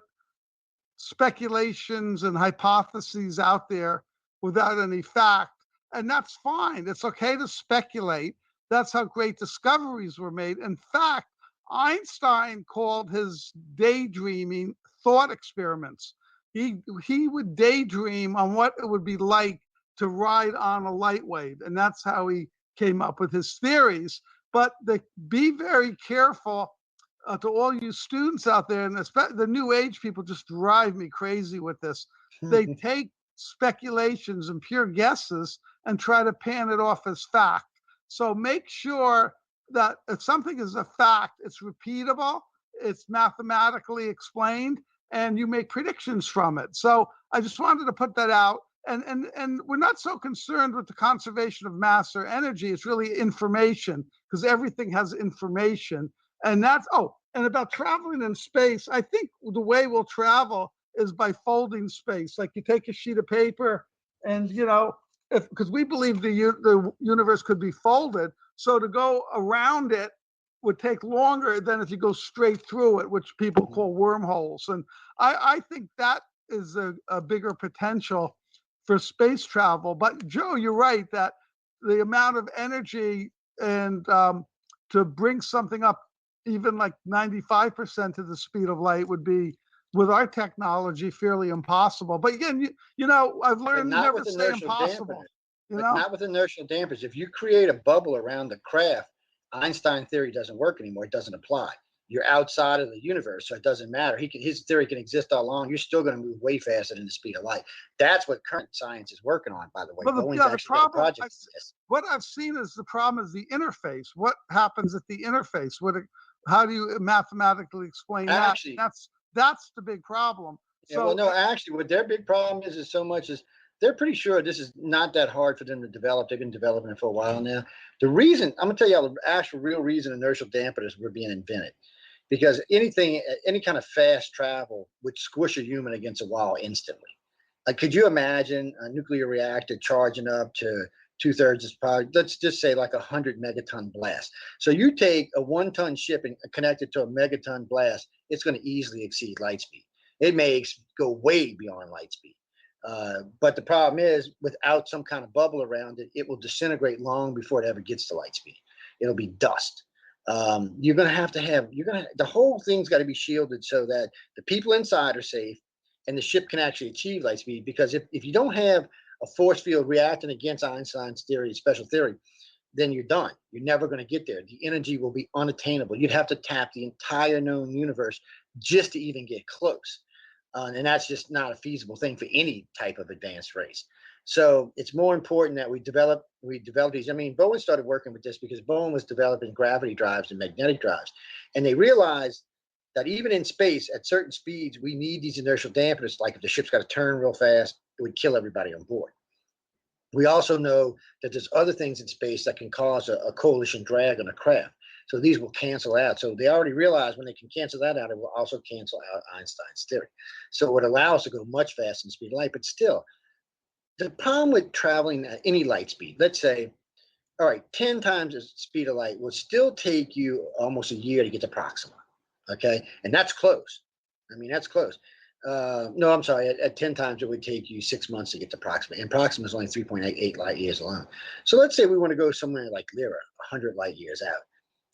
speculations and hypotheses out there without any fact. And that's fine. It's okay to speculate. That's how great discoveries were made. In fact, Einstein called his daydreaming thought experiments. he would daydream on what it would be like to ride on a light wave, and that's how he came up with his theories. But be very careful to all you students out there, and the new age people just drive me crazy with this. They take speculations and pure guesses and try to pan it off as fact. So make sure that if something is a fact, it's repeatable, it's mathematically explained, and you make predictions from it. So I just wanted to put that out. And we're not so concerned with the conservation of mass or energy. It's really information, because everything has information. And that's, and about traveling in space, I think the way we'll travel is by folding space. Like you take a sheet of paper and, because we believe the universe could be folded. So to go around it would take longer than if you go straight through it, which people call wormholes. And I think that is a bigger potential for space travel. But Joe, you're right that the amount of energy and to bring something up even like 95% of the speed of light would be, with our technology, fairly impossible. But again, I've learned never say impossible. Not with inertial dampers. If you create a bubble around the craft, Einstein theory doesn't work anymore. It doesn't apply. You're outside of the universe, so it doesn't matter. His theory can exist all along. You're still going to move way faster than the speed of light. That's what current science is working on, by the way. Well, the problem, what I've seen is the problem is the interface. What happens at the interface? How do you mathematically explain that? That's the big problem. Actually, what their big problem is so much as they're pretty sure this is not that hard for them to develop. They've been developing it for a while now. The reason, I'm going to tell you the actual real reason inertial dampers were being invented. Because any kind of fast travel would squish a human against a wall instantly. Like, could you imagine a nuclear reactor charging up to 2/3 its power? Let's just say like 100 megaton blast. So you take a 1-ton ship and connect it to a megaton blast, it's going to easily exceed light speed. It may go way beyond light speed. But the problem is, without some kind of bubble around it, it will disintegrate long before it ever gets to light speed. It'll be dust. The whole thing's got to be shielded so that the people inside are safe and the ship can actually achieve light speed. Because if you don't have a force field reacting against Einstein's theory, special theory, then you're done. You're never going to get there. The energy will be unattainable. You'd have to tap the entire known universe just to even get close. And that's just not a feasible thing for any type of advanced race. So it's more important that we develop these. I mean, Bowen started working with this because Bowen was developing gravity drives and magnetic drives. And they realized that even in space, at certain speeds, we need these inertial dampers. Like if the ship's got to turn real fast, it would kill everybody on board. We also know that there's other things in space that can cause a coalition drag on a craft. So these will cancel out. So they already realized when they can cancel that out, it will also cancel out Einstein's theory. So it allows us to go much faster than the speed of light. But still, the problem with traveling at any light speed, let's say, all right, 10 times the speed of light will still take you almost a year to get to Proxima, okay? And that's close. I mean, that's close. No, I'm sorry. At 10 times, it would take you 6 months to get to Proxima. And Proxima is only 3.88 light years alone. So let's say we want to go somewhere like Lyra, 100 light years out.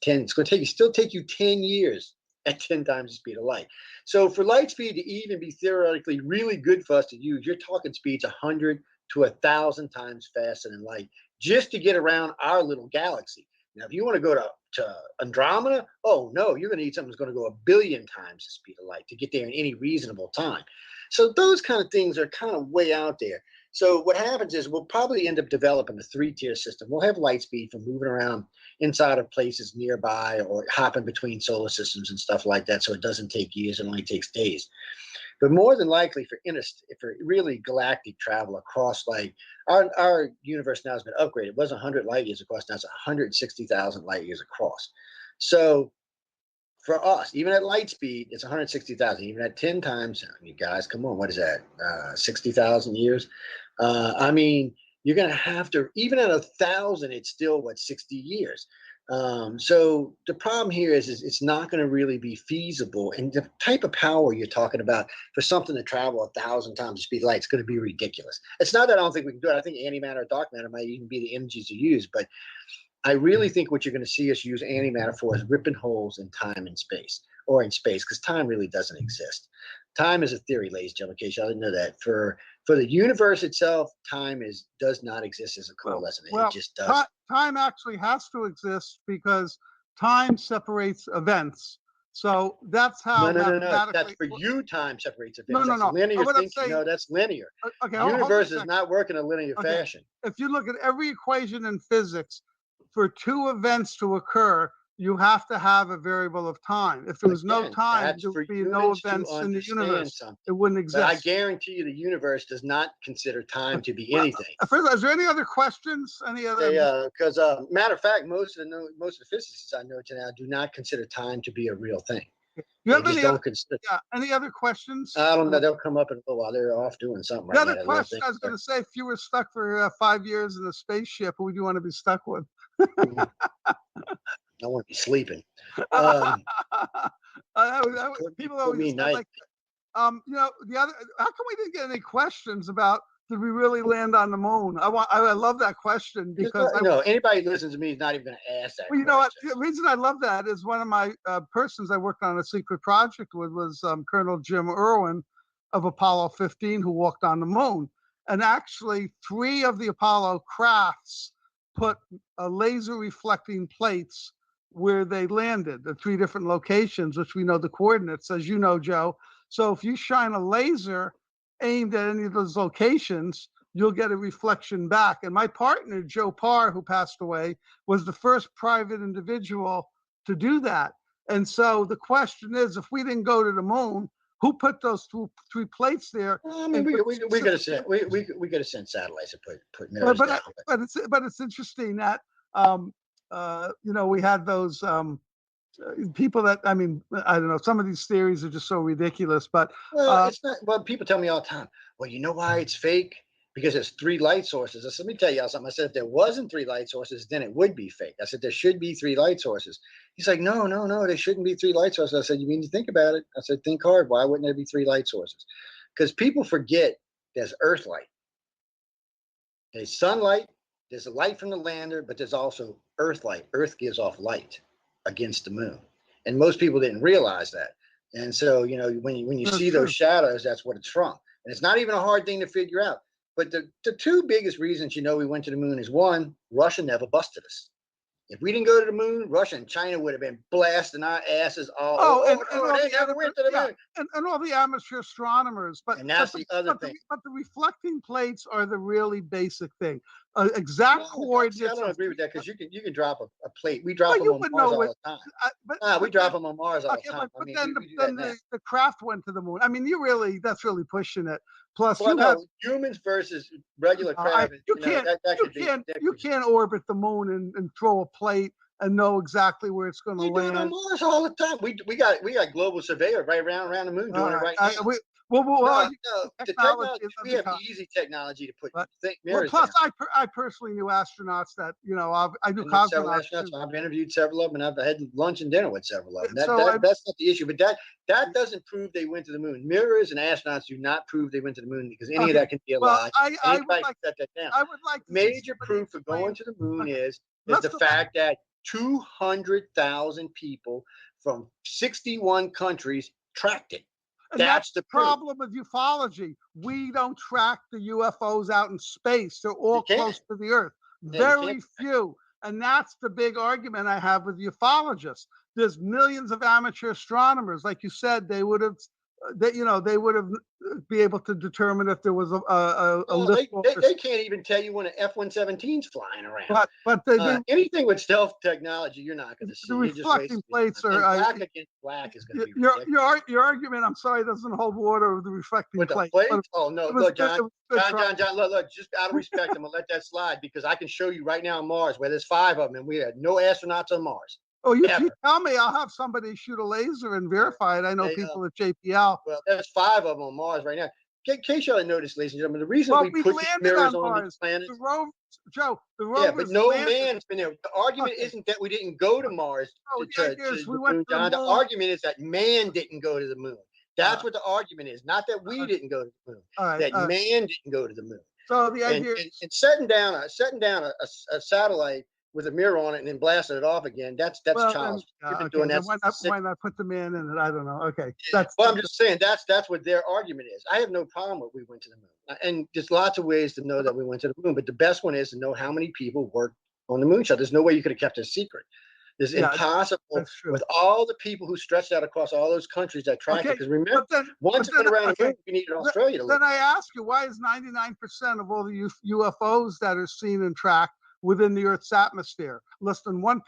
It's going to still take you 10 years at 10 times the speed of light. So for light speed to even be theoretically really good for us to use, you're talking speeds 100 to 1,000 times faster than light just to get around our little galaxy. Now, if you want to go to Andromeda, oh no, you're going to need something that's going to go 1 billion times the speed of light to get there in any reasonable time. So those kind of things are kind of way out there. So what happens is we'll probably end up developing a 3-tier system. We'll have light speed for moving around inside of places nearby or hopping between solar systems and stuff like that. So it doesn't take years, it only takes days. But more than likely for really galactic travel across, like our universe now has been upgraded. It wasn't 100 light years across, now it's 160,000 light years across. So for us, even at light speed, it's 160,000. Even at 10 times, you guys, come on, what is that? 60,000 years? I mean, you're going to have to, even at 1,000, it's still, 60 years? So the problem here is it's not going to really be feasible. And the type of power you're talking about for something to travel 1,000 times the speed of light, it's going to be ridiculous. It's not that I don't think we can do it. I think antimatter or dark matter might even be the energies to use. But I really think what you're going to see us use antimatter for is ripping holes in time and space. or in space, because time really doesn't exist. Time is a theory, ladies and gentlemen, in case y'all didn't know that. For the universe itself, time does not exist as a coalescent. It just doesn't. Time actually has to exist because time separates events. So that's how No. That's for you. Time separates events. No. Linear What I'm thinking. saying, No, that's linear. Okay, The universe does not work in a linear fashion. If you look at every equation in physics, for two events to occur, you have to have a variable of time. If there was no time, there would be no events in the universe. It wouldn't exist. But I guarantee you the universe does not consider time to be anything. Is there any other questions? Any other? Because matter of fact, most of the physicists I know now do not consider time to be a real thing. You have any other questions? I don't know. They'll come up in a little while. They're off doing something right now. The other question I was going to say, if you were stuck for 5 years in a spaceship, who would you want to be stuck with? I want to be sleeping. People always like, the other. How come we didn't get any questions about did we really land on the moon? I love that question because anybody who listens to me is not even going to ask that. Well, you know what? The reason I love that is one of my persons I worked on a secret project with was Colonel Jim Irwin of Apollo 15, who walked on the moon. And actually, 3 of the Apollo crafts put laser reflecting plates where they landed, the 3 different locations, which we know the coordinates, as you know, Joe. So if you shine a laser aimed at any of those locations, you'll get a reflection back. And my partner, Joe Parr, who passed away, was the first private individual to do that. And so the question is, if we didn't go to the moon, who put those 3 plates there? I mean, we could have sent satellites and put mirrors down. But it's interesting that we had those people that, I don't know, some of these theories are just so ridiculous. But it's not. Well, people tell me all the time, well, you know why it's fake? Because there's 3 light sources. I said, let me tell y'all something. I said, if there wasn't 3 light sources, then it would be fake. I said, there should be 3 light sources. He's like, no, there shouldn't be 3 light sources. I said, you mean to think about it? I said, think hard. Why wouldn't there be 3 light sources? Because people forget there's Earth light. There's sunlight. There's a light from the lander, but there's also Earth light. Earth gives off light against the moon. And most people didn't realize that. And so, when you see those shadows, that's what it's from. And it's not even a hard thing to figure out. But the 2 biggest reasons, we went to the moon is, 1, Russia never busted us. If we didn't go to the moon, Russia and China would have been blasting our asses all. They never went to the moon. And all the amateur astronomers. And that's the other thing. But the reflecting plates are the really basic thing. Exact coordinates. I don't agree with that, because you can drop a plate. We drop them on Mars all the time. We drop them on Mars all the time. But then the craft went to the moon. I mean, that's really pushing it. Plus, humans versus regular craft. You can't orbit the moon and throw a plate and know exactly where it's going to land. We do it on Mars all the time. We got global surveyor right around the moon doing it right now. The technology, we have easy technology to put mirrors plus, down. I personally knew astronauts that, I do cosmonauts. I've interviewed several of them, and I've had lunch and dinner with several of them. That's not the issue, but that doesn't prove they went to the moon. Mirrors and astronauts do not prove they went to the moon, because any of that can be a lie. I would like set that down. I would like major proof for going to the moon is the fact that 200,000 people from 61 countries tracked it. And that's the problem with ufology. We don't track the UFOs out in space. They're all close to the Earth. Very few. And that's the big argument I have with ufologists. There's millions of amateur astronomers. Like you said, they would have be able to determine if there was a lift. They can't even tell you when an F-117's flying around. But anything with stealth technology, you're not going to see. The reflecting plates are black against black is going to be your argument. I'm sorry, doesn't hold water with the reflecting plates. Oh no, look, John, look, just out of respect, I'm gonna let that slide, because I can show you right now on Mars where there's 5 of them, and we had no astronauts on Mars. Oh, you tell me, I'll have somebody shoot a laser and verify it. I know people at JPL. Well, there's 5 of them on Mars right now. In case y'all noticed, ladies and gentlemen, the reason we put these mirrors on these planets. The rover. But no man's been there. The argument isn't that we didn't go to Mars. The argument is that man didn't go to the moon. That's what the argument is. Not that we didn't go to the moon. That man didn't go to the moon. So the idea and setting down a satellite with a mirror on it and then blasted it off again. That's Well, child's. then, You've been okay, doing then that why since the not put the man in it? I don't know. Okay, Well, I'm just saying that's what their argument is. I have no problem with we went to the moon, and there's lots of ways to know that we went to the moon. But the best one is to know how many people worked on the moonshot. There's no way you could have kept it a secret. It's impossible that's true. with all the people who stretched out across all those countries that tracked it. Because remember, once it went around the moon, you needed Australia to live. Then I ask you, why is 99% of all the UFOs that are seen and tracked within the Earth's atmosphere? Less than 1%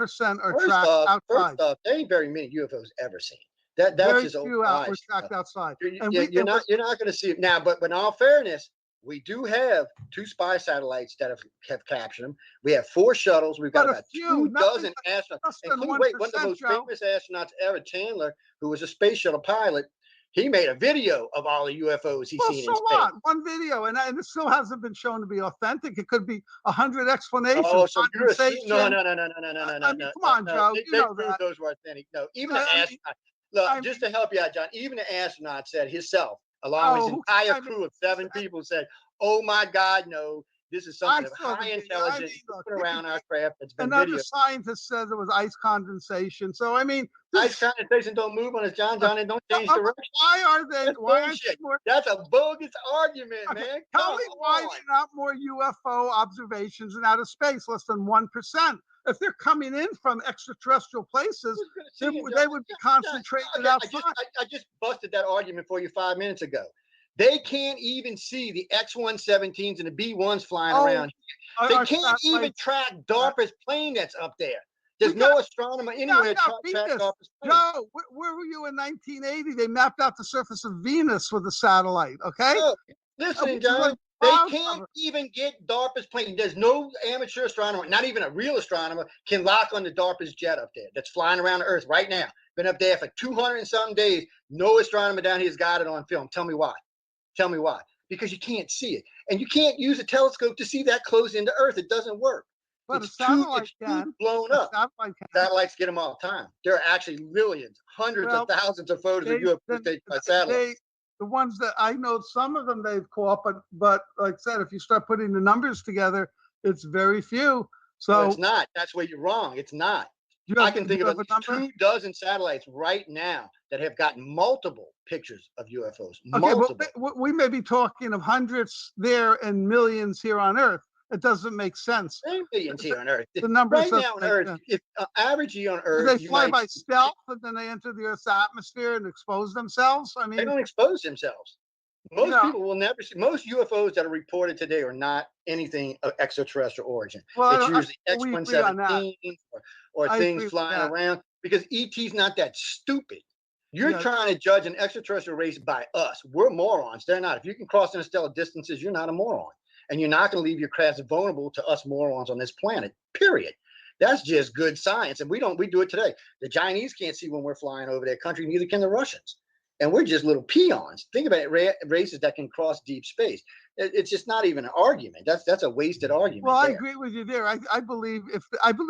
are tracked outside. First off, there ain't very many UFOs ever seen. That's very just few old were tracked outside. You're not going to see it now. But in all fairness, we do have 2 spy satellites that have captured them. We have 4 shuttles. We've got about 2 dozen astronauts. Including, one of the most famous astronauts ever, Chandler, who was a space shuttle pilot. He made a video of all the UFOs he's seen in space. What? One video, and it still hasn't been shown to be authentic. It could be 100 explanations. Oh, so you're no. Come on, Joe. They proved those were authentic. No, even the astronaut. Look, just to help you out, John. Even the astronaut said himself, along with his entire crew of 7 people, said, "Oh my God, no! This is something of high intelligence put around our craft that's been videoed." Another scientist said there was ice condensation. So I mean, ice condensation don't move on us, John. It don't change direction. Why are they? Why aren't they more? That's a bogus argument, man. Tell me why there are not more UFO observations in outer space? Less than 1%. If they're coming in from extraterrestrial places, they would be concentrated outside. I just busted that argument for you 5 minutes ago. They can't even see the X-117s and the B-1s flying around. They can't even track DARPA's plane that's up there. There's no astronomer anywhere to track DARPA's plane. Joe, where were you in 1980? They mapped out the surface of Venus with a satellite, okay? No, listen, John. They can't even get DARPA's plane. There's no amateur astronomer, not even a real astronomer, can lock on the DARPA's jet up there that's flying around the Earth right now. Been up there for 200 and some days. No astronomer down here has got it on film. Tell me why. Tell me why. Because you can't see it. And you can't use a telescope to see that close into Earth. It doesn't work. But it's too blown up. Satellites get them all the time. There are actually millions, hundreds of thousands of photos of UFOs taken by satellites. The ones that I know, some of them they've caught, but like I said, if you start putting the numbers together, it's very few. So no, it's not. That's where you're wrong. It's not. I can think of 2 dozen satellites right now that have gotten multiple pictures of UFOs. Multiple. But we may be talking of hundreds there and millions here on Earth. It doesn't make sense. Millions here on Earth. The numbers right now on Earth, if average year on Earth, they fly by stealth and then they enter the Earth's atmosphere and expose themselves. I mean, they don't expose themselves. Most people will never see. Most UFOs that are reported today are not anything of extraterrestrial origin. Well, it's usually X-117 or things flying around because ET's not that stupid. You're trying to judge an extraterrestrial race by us. We're morons. They're not. If you can cross interstellar distances, you're not a moron. And you're not going to leave your craft vulnerable to us morons on this planet, period. That's just good science. And we do it today. The Chinese can't see when we're flying over their country, neither can the Russians. And we're just little peons. Think about it, races that can cross deep space. It's just not even an argument. That's a wasted argument. Well, I agree with you there. I believe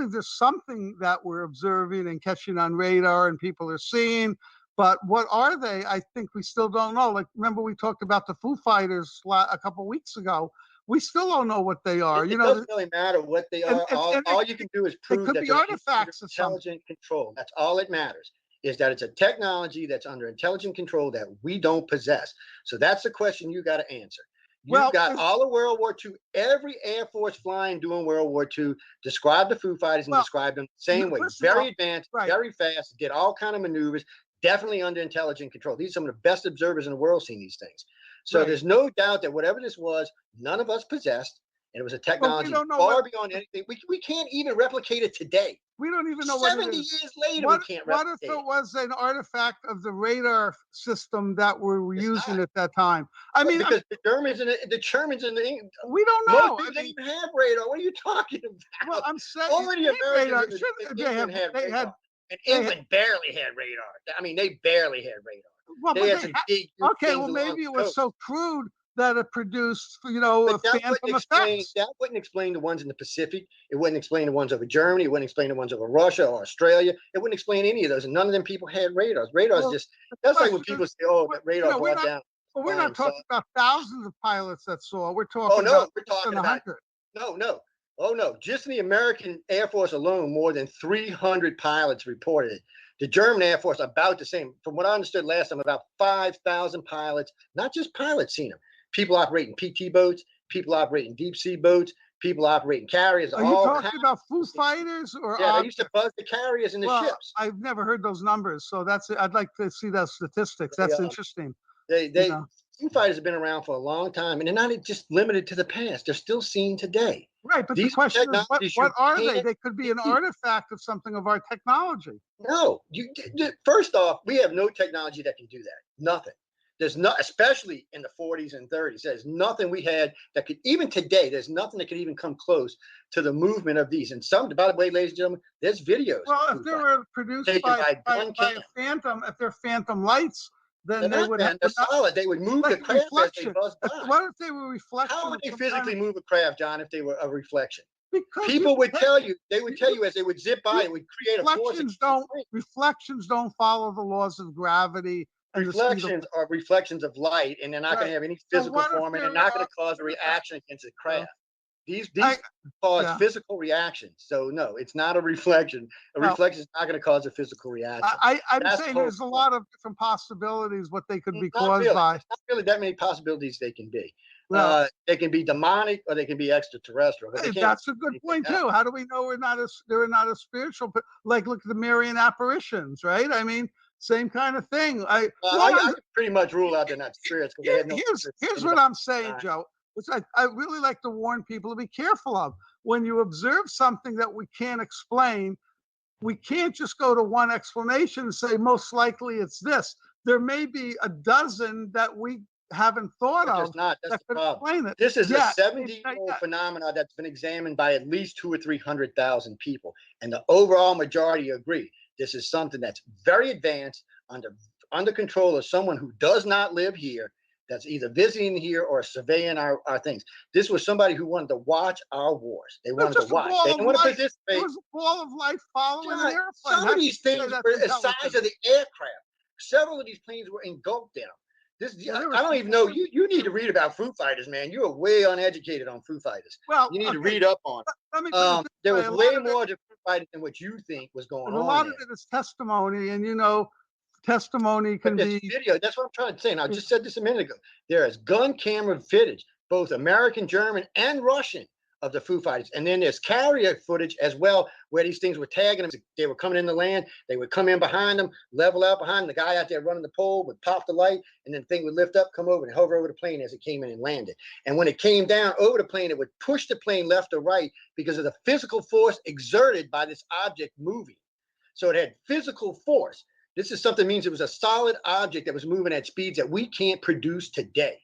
there's something that we're observing and catching on radar and people are seeing, but what are they? I think we still don't know. Like, remember we talked about the Foo Fighters a couple of weeks ago. We still don't know what they are. It doesn't really matter what they are. All you can do is prove that they're artifacts of intelligent control. That's all that matters. Is that it's a technology that's under intelligent control that we don't possess. So that's the question you got to answer. You've got all of World War II, every Air Force flying during World War II, described the Foo Fighters and described them the same way. Very advanced, very fast, did all kind of maneuvers, definitely under intelligent control. These are some of the best observers in the world seeing these things. So there's no doubt that whatever this was, none of us possessed. And it was a technology far beyond anything. We can't even replicate it today. We don't even know 70 years later, we can't replicate What if it was an artifact of the radar system that we were using at that time? I mean, because the Germans and the we don't know. Most people didn't even have radar. What are you talking about? Well, I'm saying only the Americans had radar. And England barely had radar. I mean, they barely had radar. Well, maybe it was so crude that it produced, phantom effects. That wouldn't explain the ones in the Pacific. It wouldn't explain the ones over Germany. It wouldn't explain the ones over Russia or Australia. It wouldn't explain any of those. And none of them people had radars. That's like when people say, that radar brought down. Well, we're not talking about thousands of pilots that saw. We're talking about we're talking about hundreds. No. Oh, no. Just in the American Air Force alone, more than 300 pilots reported it. The German Air Force, about the same. From what I understood last time, about 5,000 pilots, not just pilots, seen them. People operating PT boats, people operating deep sea boats, people operating carriers. Are you talking about Foo Fighters or? Yeah, they used to buzz the carriers in the ships. I've never heard those numbers, so I'd like to see those statistics. That's interesting. Foo Fighters have been around for a long time, and they're not just limited to the past. They're still seen today. Right, but the question is, what are they? They could be an artifact of something of our technology. No, first off, we have no technology that can do that. Nothing. There's not, especially in the 40s and 30s. There's nothing we had that could, even today, there's nothing that could even come close to the movement of these. And by the way, ladies and gentlemen, there's videos. Well, if they were produced by a Phantom, if they're Phantom lights, then they're solid. They would move the craft as they buzz by. What if they were reflections? How would they physically move a craft, John, if they were a reflection? Because people would tell you, as they would zip by, it would create a force. Reflections don't follow the laws of gravity. Reflections are reflections of light, and they're not going to have any physical form, and they're not going to cause a reaction against the craft. These cause physical reactions. So no, it's not a reflection. A reflection is not going to cause a physical reaction. I'm saying there's a lot of different possibilities what they could be caused by. There's not really that many possibilities they can be. They can be demonic or they can be extraterrestrial. But that's a good point too. How do we know they're not a spiritual? Like look at the Marian apparitions, right? I mean, same kind of thing. I pretty much rule out they're not spirits. Here's what I'm saying, Joe. Which I really like to warn people to be careful of. When you observe something that we can't explain, we can't just go to one explanation and say most likely it's this. There may be a dozen that we haven't thought of. That's the problem. This is a 70-year-old phenomenon that's been examined by at least 200,000 or 300,000 people, and the overall majority agree. This is something that's very advanced, under control of someone who does not live here, that's either visiting here or surveying our things. This was somebody who wanted to watch our wars. They wanted to watch. They didn't want to participate. It was a ball of light following an airplane. Some of these things were the size of the aircraft. Several of these planes were engulfed in them. I don't even know. You need to read about Foo Fighters, man. You are way uneducated on Foo Fighters. Well, you need to read up on it. There was way more to Foo Fighters than what you think was going on. A lot of it is testimony, and testimony can be video. That's what I'm trying to say. And I just said this a minute ago. There is gun camera footage, both American, German, and Russian, of the Foo Fighters. And then there's carrier footage as well, where these things were tagging them. They were coming in the land. They would come in behind them, level out behind them. The guy out there running the pole would pop the light, and then the thing would lift up, come over, and hover over the plane as it came in and landed. And when it came down over the plane, it would push the plane left or right because of the physical force exerted by this object moving. So it had physical force. This is something that means it was a solid object that was moving at speeds that we can't produce today.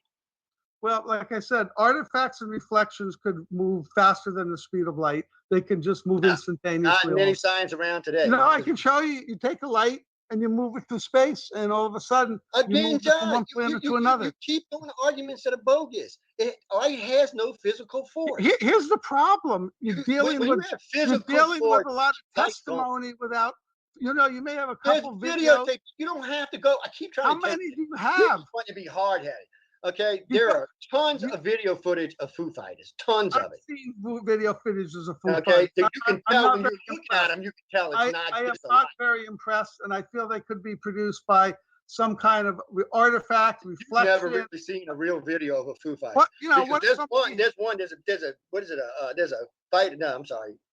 Well, like I said, artifacts and reflections could move faster than the speed of light. They can just move instantaneously. Not many science around today. I can show you. You take a light and you move it through space, and all of a sudden, you move it from one planet to another. You keep doing arguments that are bogus. Light has no physical force. Here's the problem: you're dealing with a lot of testimony without. You may have a couple videos. You don't have to go. I keep trying. How many do you have? You want to be hard-headed. Okay, there are tons of video footage of Foo Fighters. Tons of it. I've seen video footage of Foo Fighters. Okay, you can tell when you look at them. You can tell it's not. I am not very impressed, and I feel they could be produced by some kind of artifact reflection. You've never really seen a real video of a Foo Fighter.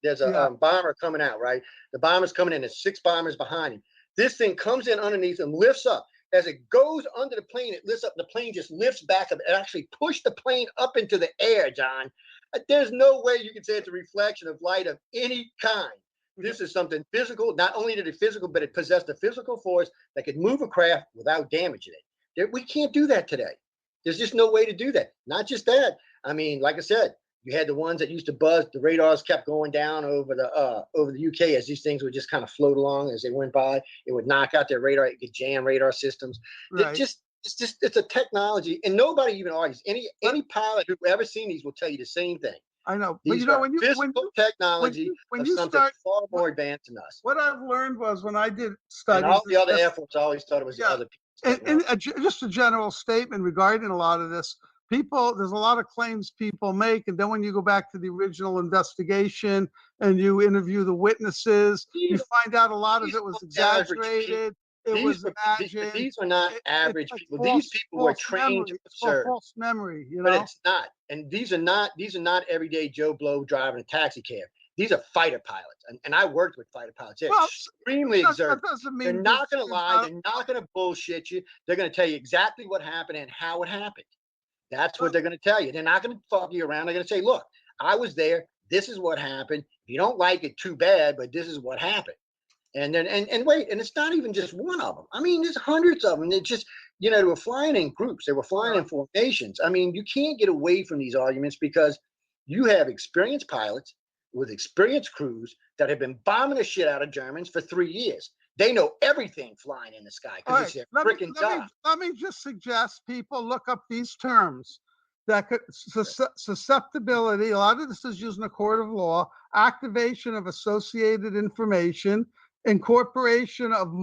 There's a bomber coming out, right? The bomber's coming in. There's 6 bombers behind him. This thing comes in underneath and lifts up. As it goes under the plane, it lifts up. The plane just lifts back up. It actually pushed the plane up into the air, John. There's no way you can say it's a reflection of light of any kind. This is something physical. Not only did it physical, but it possessed a physical force that could move a craft without damaging it. We can't do that today. There's just no way to do that. Not just that. I mean, like I said, you had the ones that used to buzz. The radars kept going down over the UK as these things would just kind of float along as they went by. It would knock out their radar. It could jam radar systems. Right. It's a technology, and nobody even argues. Any pilot who's ever seen these will tell you the same thing. I know, these but physical technology when you something far more advanced than us. What I've learned was when I did studies, and all the other Air Force always thought it was the other people. And just a general statement regarding a lot of this. there's a lot of claims people make, and then when you go back to the original investigation and you interview the witnesses, you find out a lot of it was exaggerated. It was imagined. These are not average people. These people were trained to It's called observe. false memory, But it's not. And these are not everyday Joe Blow driving a taxi cab. These are fighter pilots. And I worked with fighter pilots. They're extremely observant. They're not going to lie. They're not going to bullshit you. They're going to tell you exactly what happened and how it happened. That's what they're going to tell you. They're not going to fuck you around. They're going to say, look, I was there. This is what happened. If you don't like it, too bad, but this is what happened. And then, and wait, and it's not even just one of them. I mean, there's hundreds of them. It's just, they were flying in groups. They were flying in formations. I mean, you can't get away from these arguments because you have experienced pilots with experienced crews that have been bombing the shit out of Germans for 3 years. They know everything flying in the sky because it's their freaking job. Let me just suggest people look up these terms. That could, susceptibility, a lot of this is used in a court of law, activation of associated information, incorporation of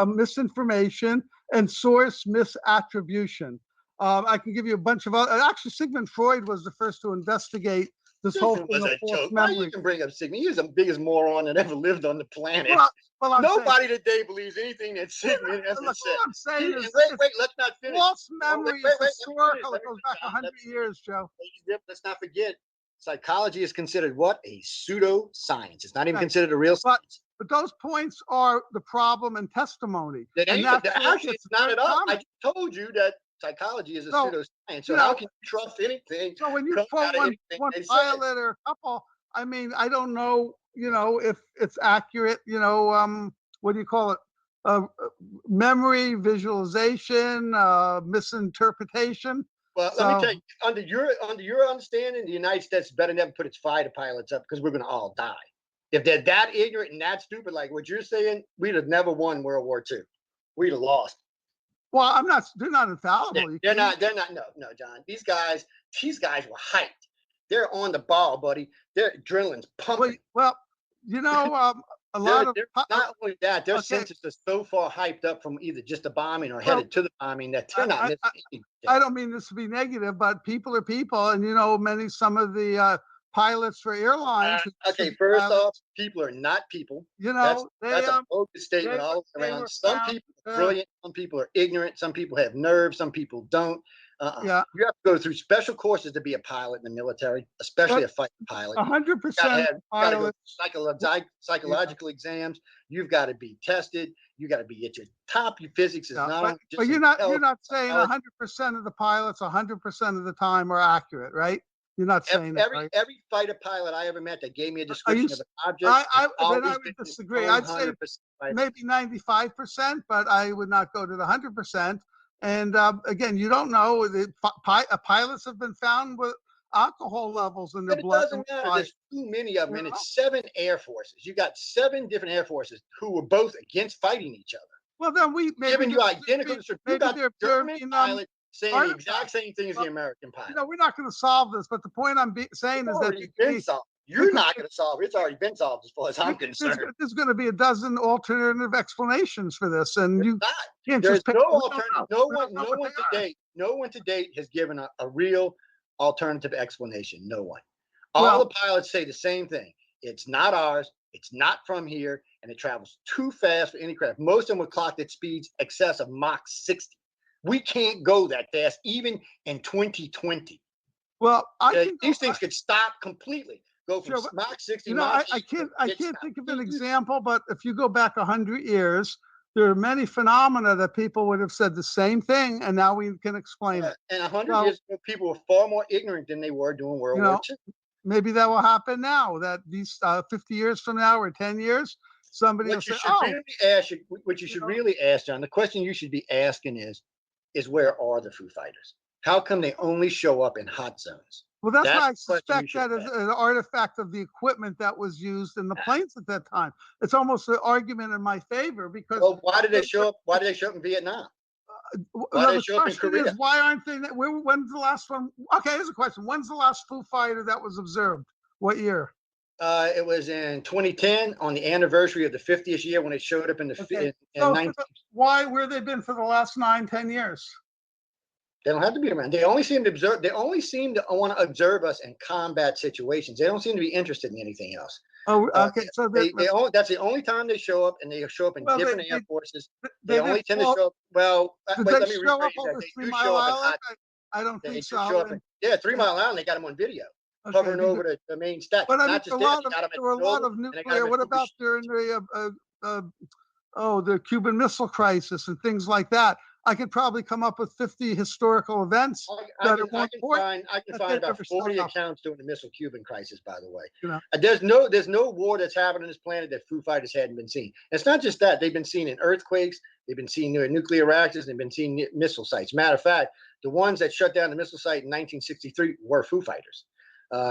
misinformation, and source misattribution. I can give you a bunch of other. Actually, Sigmund Freud was the first to investigate this whole thing of false memory. You can bring up Sigmund. He was the biggest moron that ever lived on the planet. Well, nobody today believes anything that Sigmund has said. All I'm saying is, wait, let's not finish. False memory is historical. It goes back 100 years, Joe. Let's not forget, psychology is considered what? A pseudoscience. It's not even considered a real science. But those points are the problem in testimony. Actually, it's not at all. I just told you that psychology is a pseudoscience. So how can you trust anything? So when you quote one pilot or a couple, I mean, I don't know, if it's accurate, what do you call it? Memory, visualization, misinterpretation. Well, let me tell you, under your understanding, the United States better never put its fighter pilots up because we're going to all die. If they're that ignorant and that stupid, like what you're saying, we'd have never won World War II. We'd have lost. Well, they're not infallible. They're not, no, John. These guys were hyped. They're on the ball, buddy. Their adrenaline's pumping. Well, a lot of not only that, their senses are so far hyped up from either just the bombing or headed to the bombing that they're not missing anything. I don't mean this to be negative, but people are people, and some of the pilots for airlines. First off, people are not people. That's a bogus statement all around. Some people are brilliant, some people are ignorant, some people have nerves, some people don't. You have to go through special courses to be a pilot in the military, especially a fighter pilot. 100% pilots. Psychological exams. You've got to be tested. You got to be at your top. Your physics is not. But you're not saying 100% of the pilots 100% of the time are accurate, right? You're not saying that, right? Every fighter pilot I ever met that gave me a description of an object. I would disagree. I'd say maybe 95%, but I would not go to the 100%. And again, you don't know. Pilots have been found with alcohol levels in their blood. It doesn't matter. There's too many of them, and it's 7 air forces. You got 7 different air forces who were both against fighting each other. Well, then giving you identical. You got the German pilot saying the exact same thing as the American pilot. We're not going to solve this, but the point I'm saying is that you're not going to solve it. It's already been solved as far as I'm concerned. There's going to be a dozen alternative explanations for this, and you can't There's just no alternative. No one to date has given a real alternative explanation. No one. All the pilots say the same thing. It's not ours. It's not from here, and it travels too fast for any craft. Most of them were clocked at speeds excess of Mach 60. We can't go that fast, even in 2020. Well, these things could stop completely. Go from Mach 60. I can't think of an example, but if you go back 100 years, there are many phenomena that people would have said the same thing, and now we can explain it. And 100 years ago, people were far more ignorant than they were during World War II. Maybe that will happen now. That these 50 years from now or 10 years, somebody will say, what you should really ask, John, the question you should be asking is where are the Foo Fighters? How come they only show up in hot zones? Well, that's why I suspect that is an artifact of the equipment that was used in the planes at that time. It's almost an argument in my favor because. Well, why did they show up? Why did they show up in Vietnam? Why did they show up in Korea? Why aren't they? When's the last one? Okay, here's a question. When's the last Foo Fighter that was observed? What year? It was in 2010 on the anniversary of the 50th year when it showed up in the. Where have they been for the last 9-10 years? They don't have to be around. They only seem to observe. They only seem to want to observe us in combat situations. They don't seem to be interested in anything else. Oh, okay. So that's the only time they show up, and they show up in different air forces. They only tend to show up. Well, did wait, they let me show up rephrase that. over They 3 do Mile show up in Island? hot. I don't They think do so. show up in, 3 Mile Island. They got them on video, Okay, hovering over the main stack. but I mean, Not just there that, they got them were a lot of nuclear. What about during the Cuban Missile Crisis and things like that? I could probably come up with 50 historical events I that can, are more important. I can find about 40 accounts during the missile Cuban crisis, by the way. You know, there's no war that's happened on this planet that Foo Fighters hadn't been seen. And it's not just that. They've been seen in earthquakes. They've been seen near nuclear reactors. They've been seen near missile sites. Matter of fact, the ones that shut down the missile site in 1963 were Foo Fighters.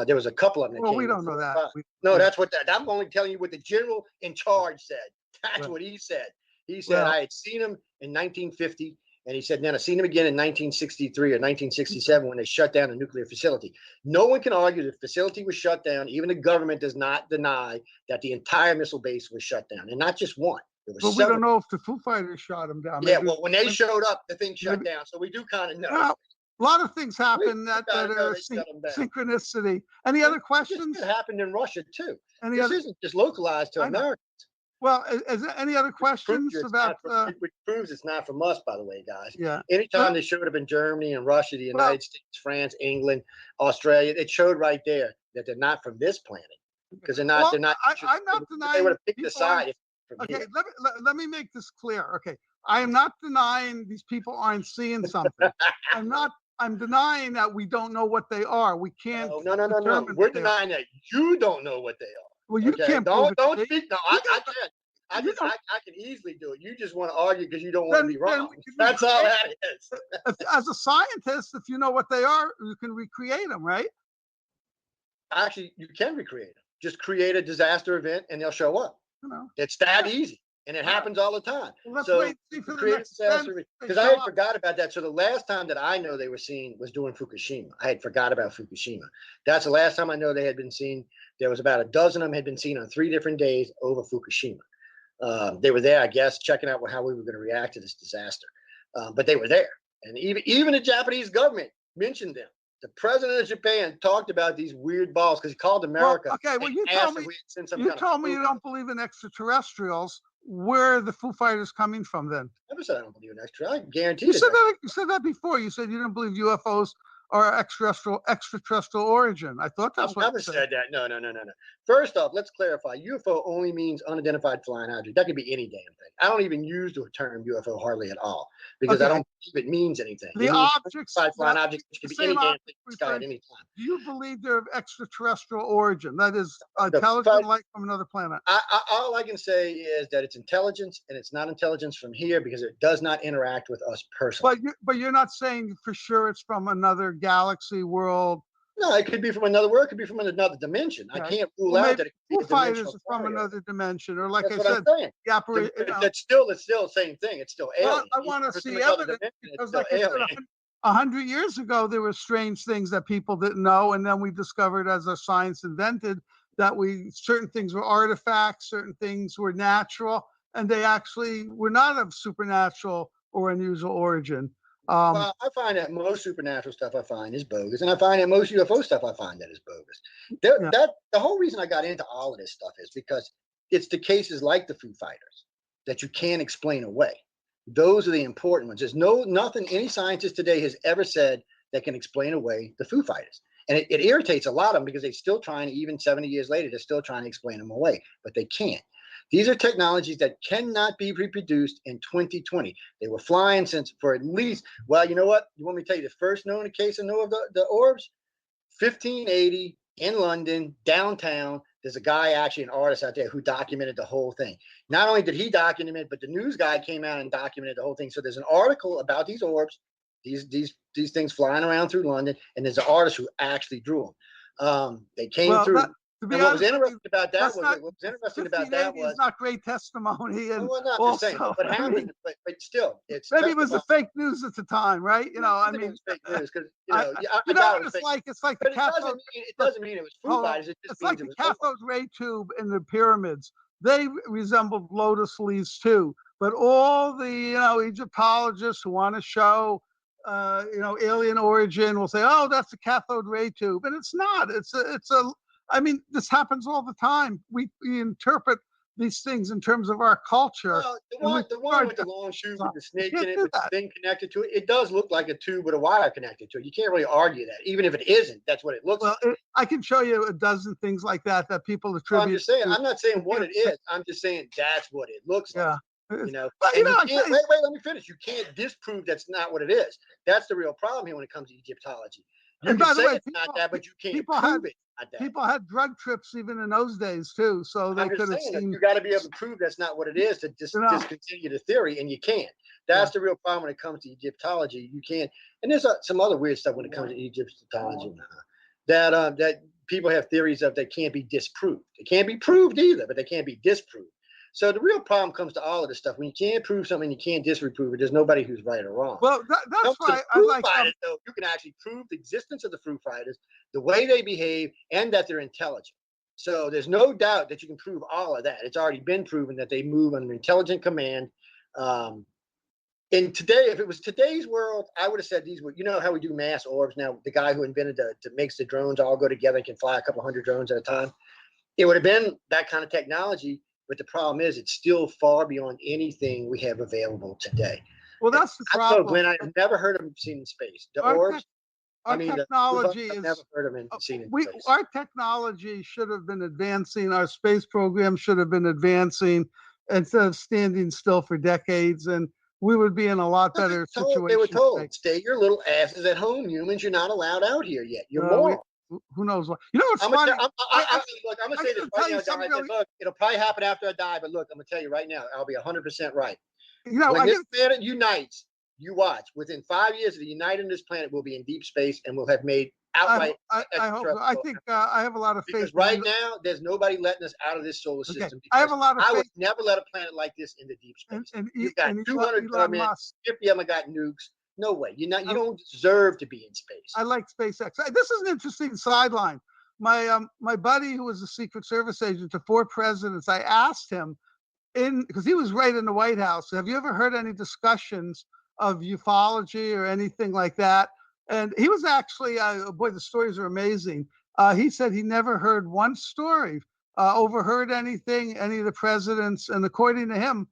There was a couple of them that came. We don't know that. No, that's what I'm only telling you what the general in charge said. That's what he said. He said, I had seen him in 1950. And he said, then I seen him again in 1963 or 1967 when they shut down the nuclear facility. No one can argue the facility was shut down. Even the government does not deny that the entire missile base was shut down. And not just one. But we don't know if the Foo Fighters shot him down. Yeah, well, when they showed up, the thing shut down. So we do kind of know. Well, a lot of things happen that are synchronicity. Any other questions? It happened in Russia, too. This isn't just localized to America. Well, is there any other questions about? Which proves it's not from us, by the way, guys. Yeah. Anytime they showed up in Germany and Russia, the United States, France, England, Australia, it showed right there that they're not from this planet because they're not. Well, they're not. I'm not denying. They would have picked a side. Okay, let me make this clear. Okay, I am not denying these people aren't seeing something. I'm denying that we don't know what they are. We can't. No. We're denying that you don't know what they are. Well, you can't. Don't speak. No, I can. I can easily do it. You just want to argue because you don't want to be wrong. That's all that is. As a scientist, if you know what they are, you can recreate them, right? Actually, you can recreate them. Just create a disaster event and they'll show up. It's that easy. And it happens all the time. Well, so because I had forgot about that. So the last time that I know they were seen was during Fukushima. I had forgot about Fukushima. That's the last time I know they had been seen. There was about a dozen of them had been seen on 3 different days over Fukushima. They were there, I guess, checking out how we were going to react to this disaster. But they were there. And even the Japanese government mentioned them. The president of Japan talked about these weird balls because he called America. You told me you don't believe in extraterrestrials. Where are the Foo Fighters coming from then? I never said I don't believe in extra. I guarantee you said that before. You said you didn't believe UFOs are extraterrestrial origin. I thought that's what I've never said that. No. First off, let's clarify. UFO only means unidentified flying object. That could be any damn thing. I don't even use the term UFO hardly at all because I don't believe it means anything. The objects, flying objects could be any damn thing in the sky at any time. Do you believe they're of extraterrestrial origin? That is intelligent life from another planet. All I can say is that it's intelligence, and it's not intelligence from here because it does not interact with us personally. But you're not saying for sure it's from another galaxy, world. No, it could be from another world. It could be from another dimension. I can't rule out that it could be Foo Fighters is from another dimension, or like That's I said, the operation. It's still the same thing. It's still alien. I want to see evidence because, like I said, 100 years ago, there were strange things that people didn't know, and then we discovered, as our science invented, that certain things were artifacts, certain things were natural, and they actually were not of supernatural or unusual origin. Well, I find that most supernatural stuff I find is bogus, and I find that most UFO stuff I find that is bogus. The whole reason I got into all of this stuff is because it's the cases like the Foo Fighters that you can't explain away. Those are the important ones. There's nothing any scientist today has ever said that can explain away the Foo Fighters. And it irritates a lot of them because they're still trying, even 70 years later, they're still trying to explain them away, but they can't. These are technologies that cannot be reproduced in 2020. They were flying for at least, well, you know what? You want me to tell you the first known case of the orbs? 1580 in London, downtown. There's a guy, actually an artist out there, who documented the whole thing. Not only did he document it, but the news guy came out and documented the whole thing. So there's an article about these orbs, these things flying around through London, and there's an artist who actually drew them. They came through. And what was interesting about that was not great testimony. And well, not the same. What happened, but still, it's maybe it was the fake news at the time, right? I mean, it's fake news because it's like the cathode. It doesn't mean it was Foo Fighters. It's like the cathode ray tube in the pyramids. They resembled lotus leaves too. But all the Egyptologists who want to show alien origin. We'll say, oh, that's a cathode ray tube, and it's not. I mean, this happens all the time. We interpret these things in terms of our culture. Well, the one with the long shoes with the snake in it, with the thing connected to it, it does look like a tube with a wire connected to it. You can't really argue that. Even if it isn't, that's what it looks like. I can show you a dozen things like that people attribute. I'm just saying, I'm not saying what it is. I'm just saying that's what it looks like. But wait, let me finish. You can't disprove that's not what it is. That's the real problem here when it comes to Egyptology. You can say it's not that, but you can't prove it. People had drug trips even in those days too, so they could have seen. You got to be able to prove that's not what it is to discontinue the theory, and you can't. That's the real problem when it comes to Egyptology. You can't, and there's some other weird stuff when it comes to Egyptology that people have theories of that can't be disproved. They can't be proved either, but they can't be disproved. So the real problem comes to all of this stuff. When you can't prove something, you can't disprove it. There's nobody who's right or wrong. Well, that's why I like fighters, though, you can actually prove the existence of the fruit fighters, the way they behave, and that they're intelligent. So there's no doubt that you can prove all of that. It's already been proven that they move under intelligent command. And today, if it was today's world, I would have said these were, how we do mass orbs now. The guy who invented makes the drones all go together and can fly a couple hundred drones at a time. It would have been that kind of technology. But the problem is, it's still far beyond anything we have available today. Well, that's the problem. Glenn, I've never heard of them seen in space. The orbs. Technology I've never heard of them seen in space. Our technology should have been advancing. Our space program should have been advancing instead of standing still for decades, and we would be in a lot better situation. They were told, stay your little asses at home, humans. You're not allowed out here yet. You're morons. Who knows what? You know what's funny? I'm gonna say this right now, guys. Look, it'll probably happen after I die, but look, I'm gonna tell you right now, I'll be 100% right. When this planet unites, you watch. Within 5 years of the uniting this planet, we'll be in deep space and we'll have made outright. I hope so. I think I have a lot of faith. Because right now, there's nobody letting us out of this solar system. I have a lot of faith. I would never let a planet like this into deep space. You've got 200 government, 50 of them got nukes. No way. You don't deserve to be in space. I like SpaceX. This is an interesting sideline. My buddy who was a Secret Service agent to 4 presidents, I asked him because he was right in the White House. Have you ever heard any discussions of ufology or anything like that? And he was actually, boy, the stories are amazing. He said he never heard one story, overheard anything, any of the presidents. And according to him,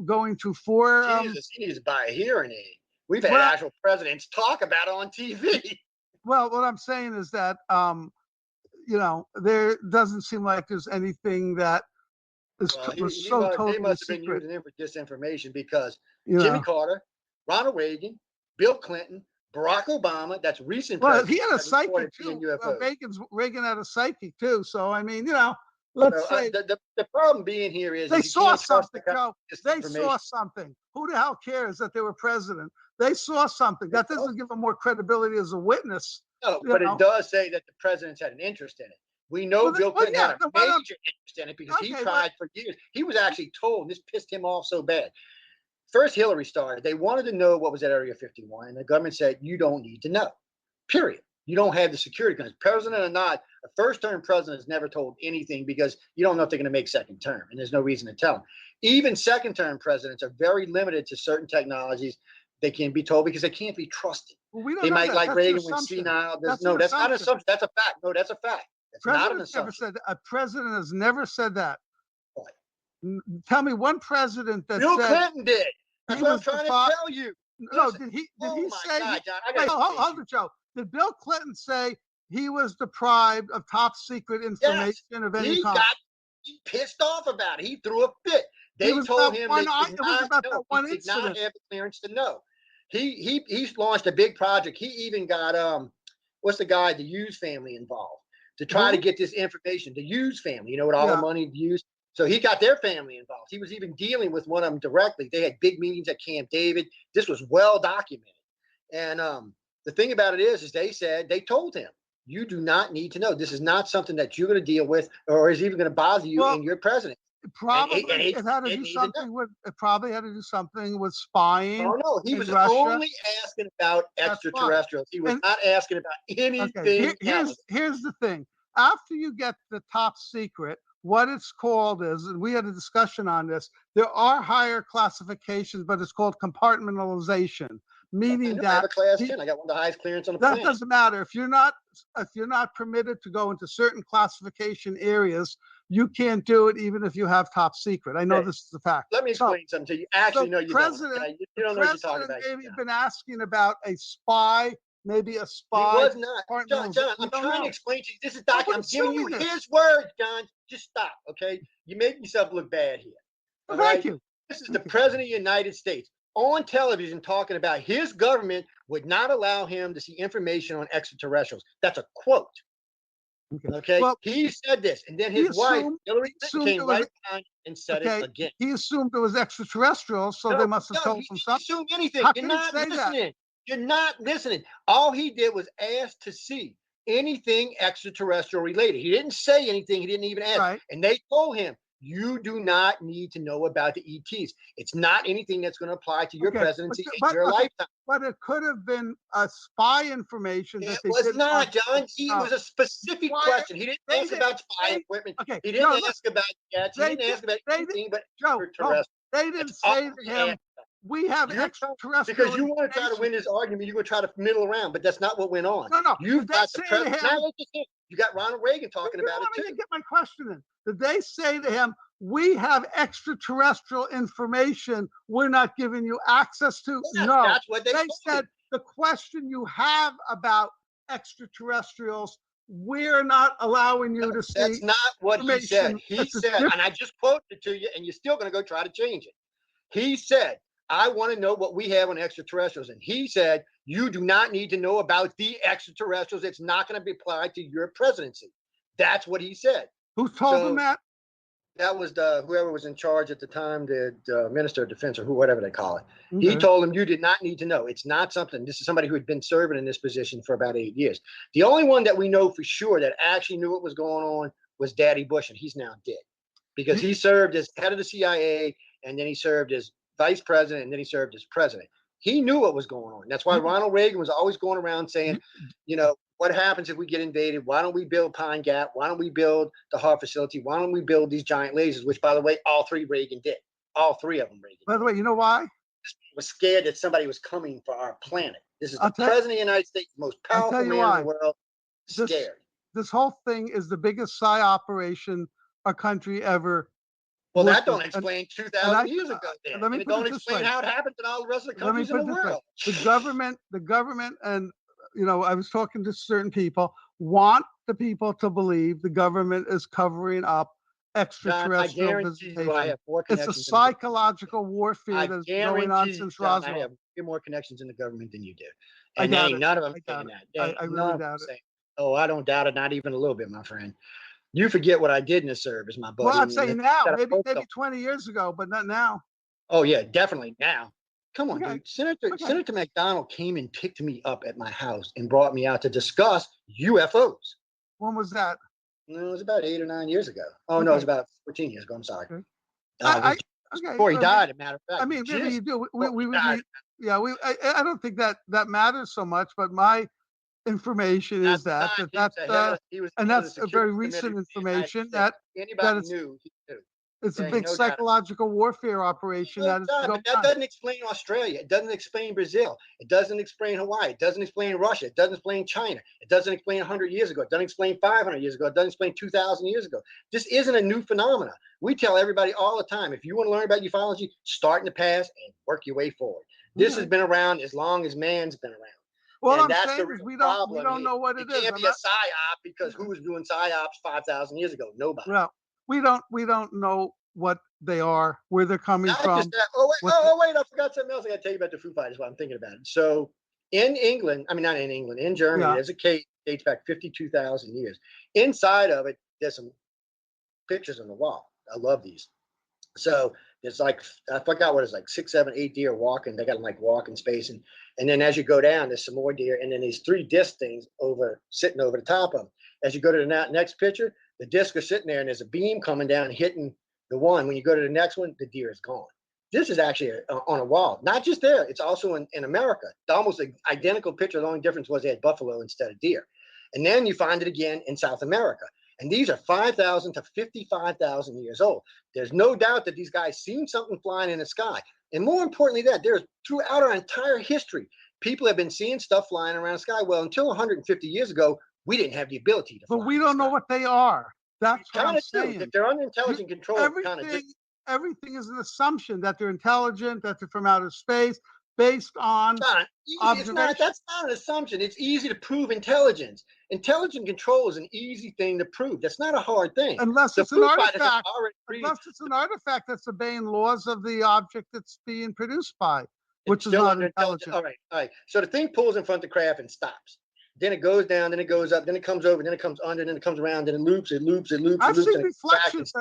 going to 4. Jesus, he needs to buy a hearing aid. We've had actual presidents talk about it on TV. Well, what I'm saying is that, there doesn't seem like there's anything that is totally they must have been using him for disinformation because Jimmy Carter, Ronald Reagan, Bill Clinton, Barack Obama, that's recent. Well, he had a psychic too. Reagan had a psychic too. So, I mean, let's say the problem being here is they saw something, Joe. They saw something. Who the hell cares that they were president? They saw something. That doesn't give them more credibility as a witness. No, but it does say that the presidents had an interest in it. We know Bill Clinton had a major interest in it because he tried for years. He was actually told, and this pissed him off so bad. First, Hillary started. They wanted to know what was at Area 51, and the government said, you don't need to know, period. You don't have the security because president or not, a first-term president is never told anything because you don't know if they're going to make second term, and there's no reason to tell them. Even second-term presidents are very limited to certain technologies they can't be told because they can't be trusted. Well, they might, like Reagan, when senile. That's not an assumption. That's a fact. No, that's a fact. That's not an assumption. A president has never said that. What? Tell me one president that Bill Clinton did. That's what I'm trying to tell you. No, did he say? God, John, hold it, Joe. Did Bill Clinton say he was deprived of top secret information of any kind? He pissed off about it. He threw a fit. They told him he did not have the clearance to know. He launched a big project. He even got what's the guy, the Hughes family involved to try to get this information. The Hughes family, with all the money used. So he got their family involved. He was even dealing with one of them directly. They had big meetings at Camp David. This was well documented. And the thing about it is they told him, you do not need to know. This is not something that you're going to deal with or is even going to bother you in your presidency. It probably had to do something with spying. Oh no, he was only asking about extraterrestrials. He was not asking about anything else. Here's the thing. After you get the top secret, what it's called is, and we had a discussion on this, there are higher classifications, but it's called compartmentalization. meaning I have that a class 10. I got one of the highest clearance on the that planet. doesn't matter. If you're not permitted to go into certain classification areas, you can't do it even if you have top secret. I know Okay. this is a fact. Let me explain something to you. Actually, no, you don't. Okay? You don't know what you're talking about. Maybe been asking about a spy, maybe a spy. He was not. partner. John, I'm trying to explain to you. This is Doc. I'm giving you his words, John. Just stop, okay? You make yourself look bad here. Well, thank you. This is the President of the United States on television talking about his government would not allow him to see information on extraterrestrials. That's a quote. Okay. Well, he said this, and then his wife, Hillary Clinton, came right behind and said it again. He assumed it was extraterrestrial, so they must have told him something. He assumed anything. How You're can not he say listening. That? You're not listening. All he did was ask to see anything extraterrestrial related. He didn't say anything. He didn't even ask. Right. And they told him, you do not need to know about the ETs. It's not anything that's going to apply to your presidency in your lifetime. But it could have been a spy information. It was not, John. It was a specific question. He didn't ask about spy equipment. He didn't ask about jets. He didn't ask about anything but extraterrestrial. They didn't say to him, we have extraterrestrial. Because you want to try to win this argument, you're going to try to middle around, but that's not what went on. No. You've got the president. You got Ronald Reagan talking about it too. Let me get my question in. Did they say to him, we have extraterrestrial information we're not giving you access to? Yeah, no. That's what they said. The question you have about extraterrestrials, we're not allowing you to see. That's not what he said. He said, and I just quoted it to you, and you're still going to go try to change it. He said, I want to know what we have on extraterrestrials. And he said, you do not need to know about the extraterrestrials. It's not going to be applied to your presidency. That's what he said. Who told him that? That was whoever was in charge at the time, the Minister of Defense or whatever they call it. Okay. He told him you did not need to know. It's not something. This is somebody who had been serving in this position for about 8 years. The only one that we know for sure that actually knew what was going on was Daddy Bush, and he's now dead because he served as head of the CIA, and then he served as vice president, and then he served as president. He knew what was going on. That's why Ronald Reagan was always going around saying, you know, what happens if we get invaded? Why don't we build Pine Gap? Why don't we build the Hart facility? Why don't we build these giant lasers? Which, by the way, all three Reagan did. All three of them Reagan did. By the way, you know why? Was scared that somebody was coming for our planet. This is the president of the United States, the most powerful man in the world. Scared. This whole thing is the biggest PSY operation a country ever. Well, that don't explain 2,000 years ago. Then. It don't explain how it happened in all the rest of the countries in the world. The government, and you know, I was talking to certain people, want the people to believe the government is covering up extraterrestrial visitation. It's a psychological warfare that's going on since Roswell. I have more connections in the government than you do, and none of them saying that. I really doubt it. Oh, I don't doubt it, not even a little bit, my friend. You forget what I did in the service, my buddy. Well, I'm saying now, maybe 20 years ago, but not now. Oh yeah, definitely now. Come on, dude. Senator McDonald came and picked me up at my house and brought me out to discuss UFOs. When was that? It was about 8 or 9 years ago. Oh no, it was about 14 years ago. I'm sorry. Before he died, as a matter of fact. I mean, maybe you do. I don't think that matters so much, but my information is that's a very recent information that anybody knew. It's a big psychological warfare operation. That doesn't explain Australia. It doesn't explain Brazil. It doesn't explain Hawaii. It doesn't explain Russia. It doesn't explain China. It doesn't explain 100 years ago. It doesn't explain 500 years ago. It doesn't explain 2,000 years ago. This isn't a new phenomenon. We tell everybody all the time, if you want to learn about ufology, start in the past and work your way forward. This has been around as long as man's been around. Well, I'm saying is we don't know what it is. It can't be a psyop because who was doing psyops 5,000 years ago? Nobody. Well, we don't know what they are, where they're coming from. Wait, I forgot something else I got to tell you about the Foo Fighters while I'm thinking about it. So in England, not in England, in Germany, there's a cave that dates back 52,000 years. Inside of it, there's some pictures on the wall. I love these. So there's I forgot what it's 6, 7, 8 deer walking. They got them walking space. And then as you go down, there's some more deer. And then these 3 disc things sitting over the top of them. As you go to the next picture, the disc is sitting there and there's a beam coming down hitting the one. When you go to the next one, the deer is gone. This is actually on a wall. Not just there. It's also in America. The almost identical picture. The only difference was they had buffalo instead of deer. And then you find it again in South America. And these are 5,000 to 55,000 years old. There's no doubt that these guys seen something flying in the sky. And more importantly, that there's throughout our entire history, people have been seeing stuff flying around the sky. Well, until 150 years ago, we didn't have the ability to fly. But we don't know what they are. That's what I'm saying. If they're under intelligent control, everything is an assumption that they're intelligent, that they're from outer space, based on observation. That's not an assumption. It's easy to prove intelligence. Intelligent control is an easy thing to prove. That's not a hard thing. Unless it's an artifact. Unless it's an artifact that's obeying laws of the object that's being produced by, which is not intelligent. All right. So the thing pulls in front of the craft and stops. Then it goes down, then it goes up, then it comes over, then it comes under, then it comes around, then it loops. I see reflections.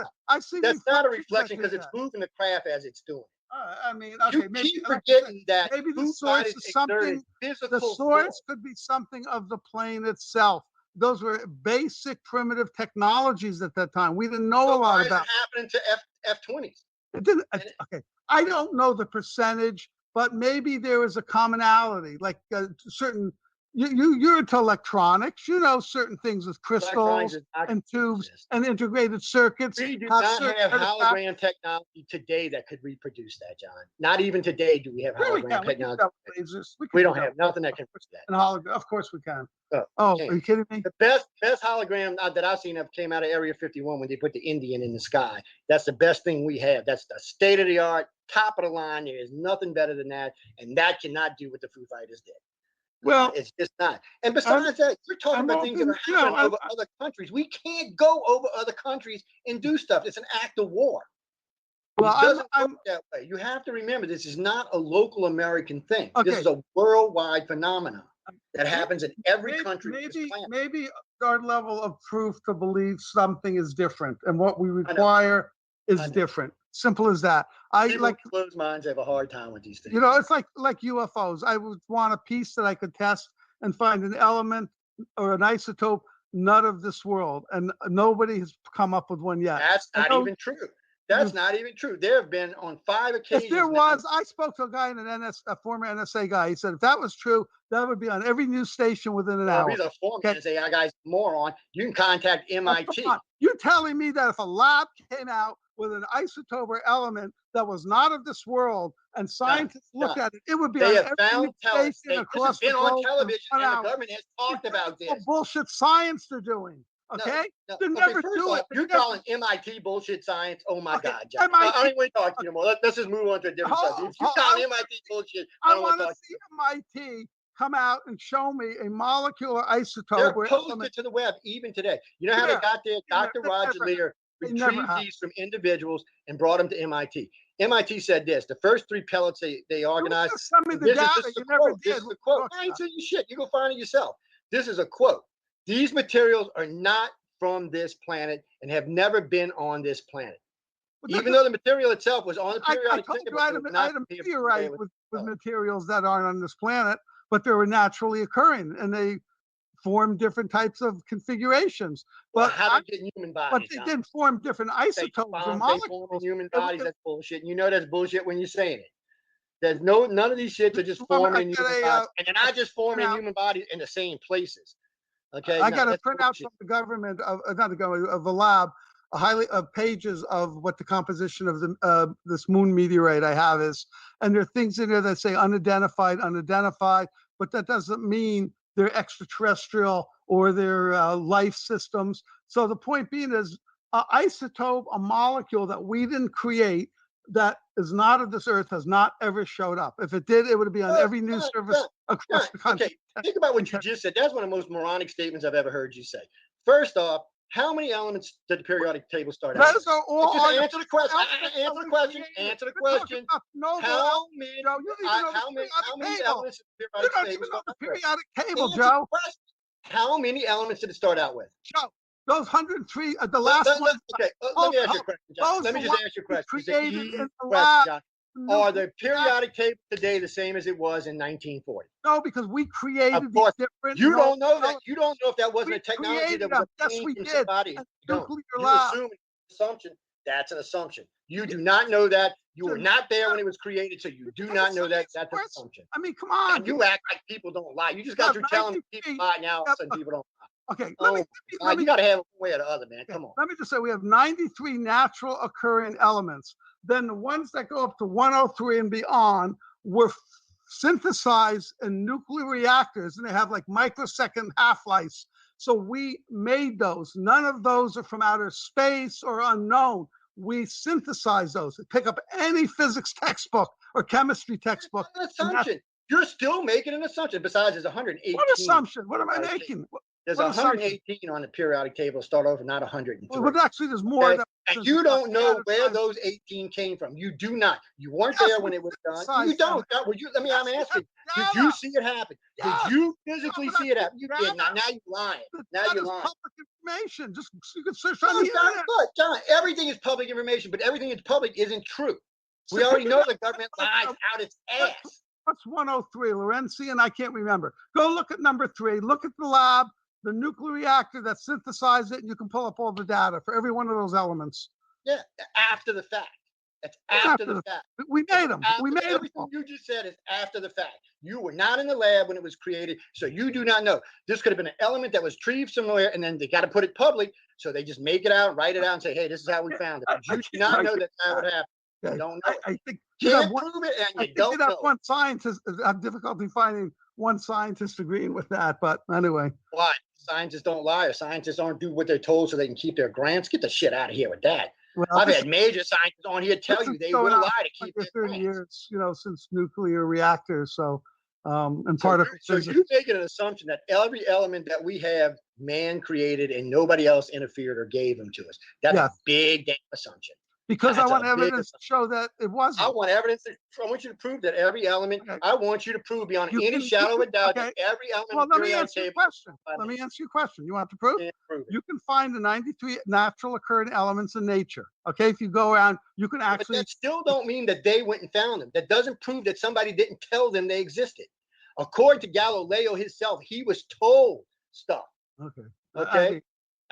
That's not a reflection because it's moving the craft as it's doing. I mean, okay, maybe keep forgetting that maybe the source is something. The source could be something of the plane itself. Those were basic primitive technologies at that time. We didn't know a lot about. What happening to F-20s? It didn't. Okay, I don't know the percentage, but maybe there was a commonality, like certain. You're into electronics. You know certain things with crystals and tubes and integrated circuits. We do not have hologram technology today that could reproduce that, John. Not even today do we have hologram technology. We don't have nothing that can produce that. And hologram, of course we can. Are you kidding me? The best hologram that I've seen came out of Area 51 when they put the Indian in the sky. That's the best thing we have. That's the state of the art, top of the line. There is nothing better than that, and that cannot do what the Foo Fighters did. Well, it's just not. And besides that, you're talking about things that are happening over other countries. We can't go over other countries and do stuff. It's an act of war. Well, it doesn't work that way. You have to remember, this is not a local American thing. Okay. This is a worldwide phenomenon that happens in every country. Maybe our level of proof to believe something is different, and what we require is different. Simple as that. People with closed minds have a hard time with these things. You know, it's like UFOs. I would want a piece that I could test and find an element or an isotope not of this world, and nobody has come up with one yet. That's not even true. That's not even true. There have been on 5 occasions. If there was, I spoke to a guy a former NSA guy. He said if that was true, that would be on every news station within an hour. He's a former NSA guy's moron. You can contact MIT. You're telling me that if a lab came out with an isotope or element that was not of this world, and scientists looked at it, it would be on every news station across the globe. This has been on television, and the government has talked about this. What bullshit science they're doing. Okay? They never do it. You're calling MIT bullshit science? Oh my God, John. I don't even want to talk to you anymore. Let's just move on to a different subject. If you call MIT bullshit, I don't want to see MIT come out and show me a molecular isotope. They're posted to the web even today. You know how they got there? Dr. Roger Lear retrieved these from individuals and brought them to MIT. MIT said this: the first 3 pellets they organized. Send me the data. You never did. This is a quote. I ain't telling you shit. You go find it yourself. This is a quote. These materials are not from this planet and have never been on this planet. Even though the material itself was on the periodic table. I had a meteorite with materials that aren't on this planet, but they were naturally occurring, and they form different types of configurations. But how do they get in human bodies? But they didn't form different isotopes or molecules. They form in human bodies. That's bullshit. And you know that's bullshit when you're saying it. There's none of these shits are just forming in human bodies, and they're not just forming in human bodies in the same places. Okay, I got a printout from the government of not the government of the lab, pages of what the composition of the this moon meteorite I have is, and there are things in there that say unidentified, but that doesn't mean they're extraterrestrial or they're life systems. So the point being is, an isotope, a molecule that we didn't create, that is not of this earth, has not ever showed up. If it did, it would be on every news service across the country. Okay, think about what you just said. That's one of the most moronic statements I've ever heard you say. First off, how many elements did the periodic table start out with? Just answer the question. Answer the question. How many elements did the periodic table start out with? Joe. How many elements did it start out with? Joe. Those 103, the last one. Okay, let me ask you a question, John. Let me just ask you a question. Created in the lab. John. Are the periodic table today the same as it was in 1940? No, because we created these different. You don't know that. You don't know if that wasn't a technology that was obtained from somebody. You assume an assumption. That's an assumption. You do not know that. You were not there when it was created, so you do not know that. That's an assumption. I mean, come on. And you act like people don't lie. You just got through telling people lie now. All of a sudden, people don't lie. Okay, you got to have it one way or the other, man. okay, Come on. let me just say we have 93 natural occurring elements. Then the ones that go up to 103 and beyond were synthesized in nuclear reactors, and they have like microsecond half-lives. So we made those. None of those are from outer space or unknown. We synthesize those. Pick up any physics textbook or chemistry textbook. An assumption. You're still making an assumption. Besides, there's 118. What assumption? What am I making? There's what 118 on the periodic table. Start over, not 103. Well, actually, there's more. Okay? And you don't know where those 18 came from. You do not. You weren't there when it was done. You don't. I'm asking. Did you see it happen? Yes. Did you physically see it happen? You did not. Now you're lying. Now you're lying. Public information. Just you can search on the internet. John, everything is public information, but everything that's public isn't true. We already know the government lies out its ass. What's 103? Lorentzian? I can't remember. Go look at number 3. Look at the lab, the nuclear reactor that synthesized it, and you can pull up all the data for every one of those elements. Yeah, after the fact. That's after the fact. We made them. Everything you just said is after the fact. You were not in the lab when it was created, so you do not know. This could have been an element that was retrieved somewhere, and then they got to put it public, so they just make it out, write it out, and say, hey, this is how we found it. But you do not know that's how it happened. You don't know. I think you can't prove it, and you don't know. One scientist have difficulty finding one scientist agreeing with that, but anyway. Why? Scientists don't lie, or scientists don't do what they're told so they can keep their grants. Get the shit out of here with that. Well, I've had major scientists on here tell you they will lie to keep their 30 years, since nuclear reactors. So, and part of so you're making an assumption that every element that we have, man created, and nobody else interfered or gave them to us. That's a big damn assumption. Because I want evidence to show that it wasn't. I want evidence. I want you to prove that every element. Okay. I want you to prove beyond any shadow of a doubt that every element. Well, let me answer your question. Let me answer your question. You want to prove? You can find the 93 natural occurring elements in nature. Okay, if you go around, you can actually. But that still don't mean that they went and found them. That doesn't prove that somebody didn't tell them they existed. According to Galileo himself, he was told stuff. Okay. Okay.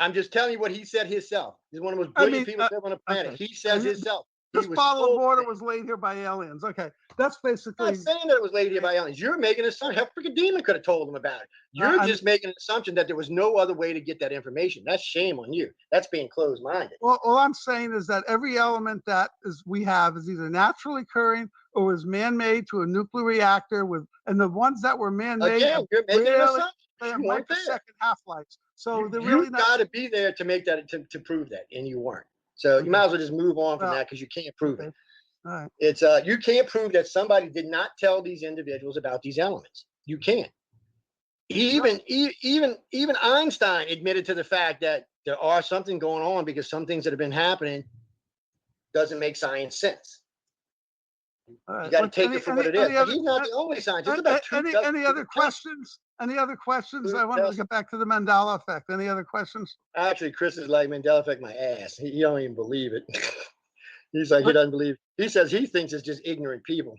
I'm just telling you what he said himself. He's one of the most brilliant people on the planet. Okay. He says himself. This bottle of water was laid here by aliens. Okay, that's basically. I'm not saying that it was laid here by aliens. You're making an assumption. How freaking demon could have told them about it? You're just making an assumption that there was no other way to get that information. That's shame on you. That's being closed-minded. Well, all I'm saying is that every element that we have is either naturally occurring or was man-made to a nuclear reactor and the ones that were man-made. Again, you're making an assumption. They have microsecond half-lives. So they're really got to be there to make that to prove that, and you weren't. So you might as well just move on from that because you can't prove it. All right. It's you can't prove that somebody did not tell these individuals about these elements. You can't. Even Einstein admitted to the fact that there are something going on because some things that have been happening doesn't make science sense. You got to take it for what it is. He's not the only scientist. Any other questions? Any other questions? I wanted to get back to the Mandela effect. Any other questions? Actually, Chris is like, Mandela effect my ass. He don't even believe it. He's like, he doesn't believe it. He says he thinks it's just ignorant people.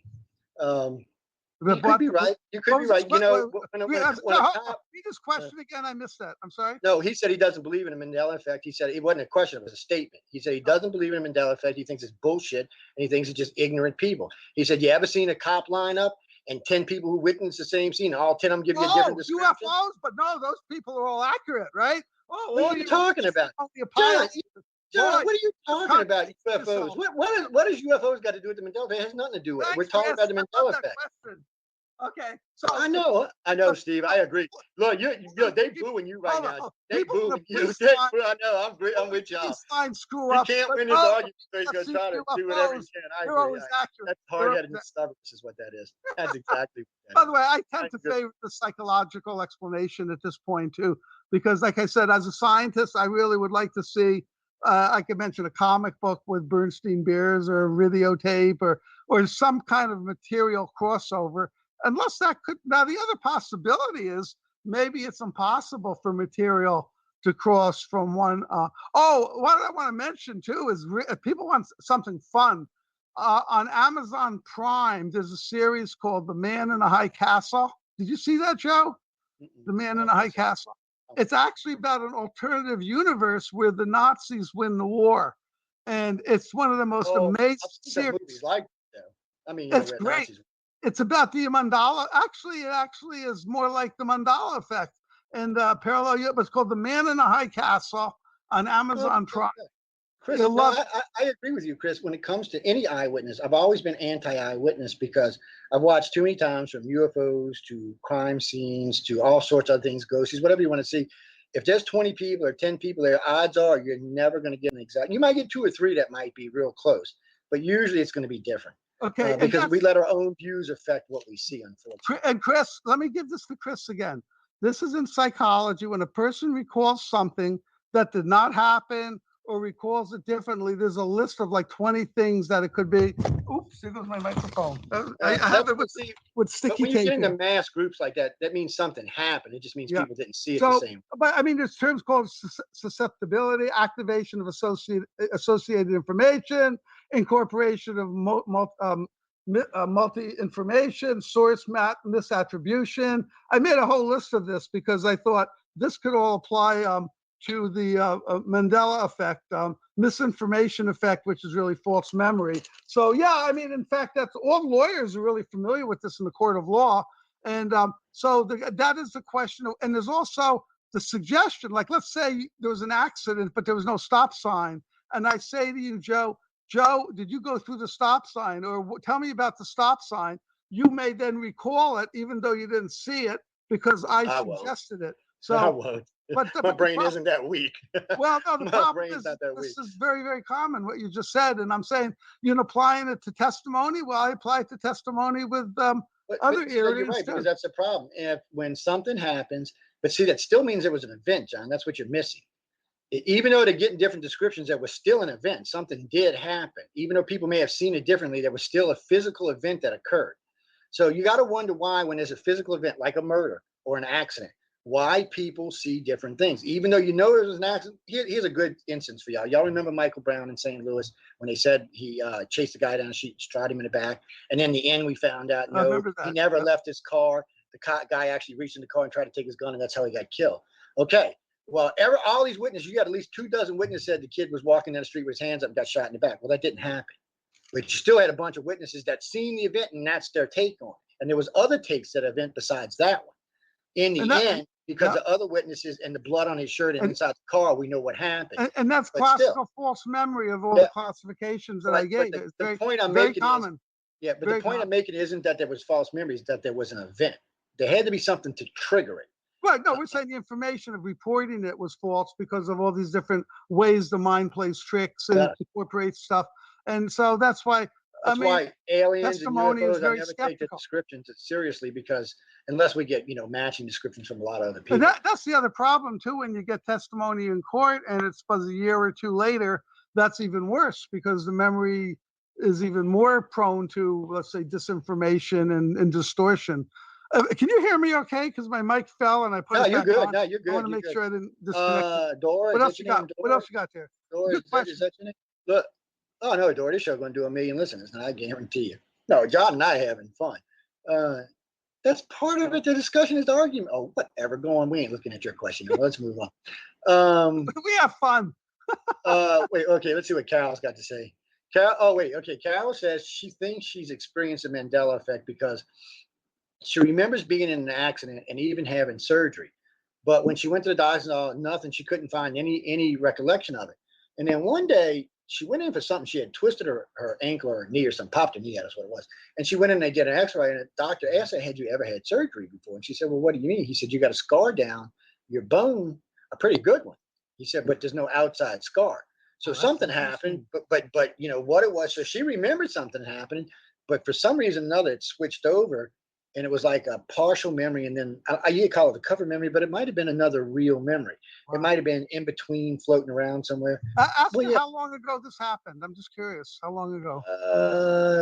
You could be right. You could be right. Read his question again. I missed that. I'm sorry. No, he said he doesn't believe in a Mandela effect. He said it wasn't a question. It was a statement. He said he doesn't believe in a Mandela effect. He thinks it's bullshit, and he thinks it's just ignorant people. He said, you ever seen a cop line up and 10 people who witnessed the same scene, all 10 of them give you a different description? UFOs? But no, those people are all accurate, right? What are you talking about? John, what are you talking about, UFOs? What does UFOs got to do with the Mandela effect? It has nothing to do with it. We're talking about the Mandela effect. Okay, so I know, Steve. I agree. Look, they booing you right now. They booing you. I know. I'm with y'all. Screw up. You can't win this argument because you're trying to do whatever you can. I agree. That's hard-headed and stubborn. Is what that is. That's exactly. By the way, I tend to favor the psychological explanation at this point too, because, like I said, as a scientist, I really would like to see. I could mention a comic book with Bernstein Bears or a videotape or some kind of material crossover. Unless that could, now the other possibility is maybe it's impossible for material to cross from one. What I want to mention too is if people want something fun, on Amazon Prime, there's a series called The Man in the High Castle. Did you see that, Joe? The Man in the High Castle. It's actually about an alternative universe where the Nazis win the war. And it's one of the most amazing series. Like that. I mean, it's great. It's about the Mandela. Actually, it is more like the Mandela effect. and parallel. It's called The Man in the High Castle on Amazon Prime. Chris, no, I agree with you, Chris. When it comes to any eyewitness, I've always been anti-eyewitness because I've watched too many times, from UFOs to crime scenes to all sorts of things, ghosties, whatever you want to see. If there's 20 people or 10 people there, odds are you're never going to get an exact. You might get 2 or 3 that might be real close, but usually it's going to be different. Okay, because we let our own views affect what we see, unfortunately. And Chris, let me give this to Chris again. This is in psychology. When a person recalls something that did not happen or recalls it differently, there's a list of like 20 things that it could be. Oops, there goes my microphone. I have it with sticky tape. When you get into mass groups like that, that means something happened. It just means people didn't see it the same. But I mean, there's terms called susceptibility, activation of associated information, incorporation of multi-information, source misattribution. I made a whole list of this because I thought this could all apply to the Mandela effect, misinformation effect, which is really false memory. So yeah, I mean, in fact, that's all lawyers are really familiar with this in the court of law. And so that is the question. And there's also the suggestion, like, let's say there was an accident, but there was no stop sign. And I say to you, Joe, did you go through the stop sign? Or tell me about the stop sign. You may then recall it, even though you didn't see it, because I suggested it. So I won't. But my brain isn't that weak. Well, no, the problem is this is very, very common, what you just said. And I'm saying, applying it to testimony. Well, I apply it to testimony with other areas. You're right, because that's the problem. When something happens, but see, that still means there was an event, John. That's what you're missing. Even though they're getting different descriptions, there was still an event. Something did happen. Even though people may have seen it differently, there was still a physical event that occurred. So you got to wonder why, when there's a physical event like a murder or an accident, why people see different things. Even though there was an accident. Here's a good instance for y'all. Y'all remember Michael Brown in St. Louis when they said he chased the guy down the street, shot him in the back, and then in the end we found out he never left his car. The guy actually reached in the car and tried to take his gun, and that's how he got killed. Okay. Well, all these witnesses, you got at least 24 witnesses said the kid was walking down the street with his hands up and got shot in the back. Well, that didn't happen. But you still had a bunch of witnesses that seen the event, and that's their take on it. And there was other takes to the event besides that one. In the end, because the other witnesses and the blood on his shirt and inside the car, we know what happened. And that's classical false memory of all the classifications that I gave. The point I'm making common. But the point I'm making isn't that there was false memories, that there was an event. There had to be something to trigger it. Right. No, we're saying the information of reporting it was false because of all these different ways the mind plays tricks and incorporates stuff. And so that's why why aliens and UFOs, I never take the descriptions seriously, because unless we get, matching descriptions from a lot of other people. That's the other problem too, when you get testimony in court and it's a year or two later, that's even worse, because the memory is even more prone to, let's say, disinformation and distortion. Can you hear me okay? Because my mic fell and I put it back on. No, you're good. I want to make sure I didn't disconnect. Dora, what else you got? What else you got there? Dora, is that your name? Look. Oh, no, Dora, this show going to do 1 million listeners, and I guarantee you. No, John and I are having fun. That's part of it. The discussion is the argument. Oh, whatever. Go on. We ain't looking at your question. Let's move on. We have fun. Wait, okay, let's see what Carol's got to say. Carol says she thinks she's experienced the Mandela effect because she remembers being in an accident and even having surgery. But when she went to the doctor, nothing, she couldn't find any recollection of it. And then one day, she went in for something. She had twisted her ankle or her knee or something, popped her knee out, that's what it was. And she went in and they did an x-ray, and the doctor asked her, had you ever had surgery before? And she said, well, what do you mean? He said, you got a scar down your bone, a pretty good one. He said, but there's no outside scar. So something happened, but what it was. So she remembered something happening, but for some reason or another, it switched over. And it was like a partial memory, and then I call it a cover memory, but it might have been another real memory. Wow. It might have been in between, floating around somewhere. Ask me how long ago this happened. I'm just curious. How long ago?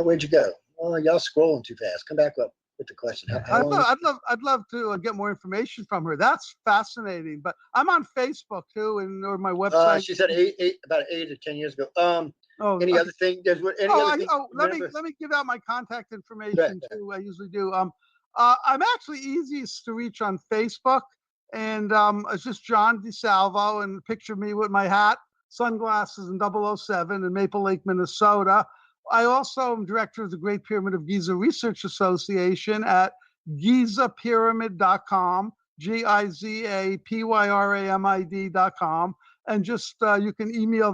Where'd you go? Well, y'all scrolling too fast. Come back up with the question. I'd love to get more information from her. That's fascinating. But I'm on Facebook too, or my website. She said about 8 or 10 years ago. Any other thing? Let me give out my contact information too. I usually do. I'm actually easiest to reach on Facebook, and it's just John DeSalvo, and picture me with my hat, sunglasses, and 007 in Maple Lake, Minnesota. I also am director of the Great Pyramid of Giza Research Association at GizaPyramid.com. GIZAPYRAMID.com, and just you can email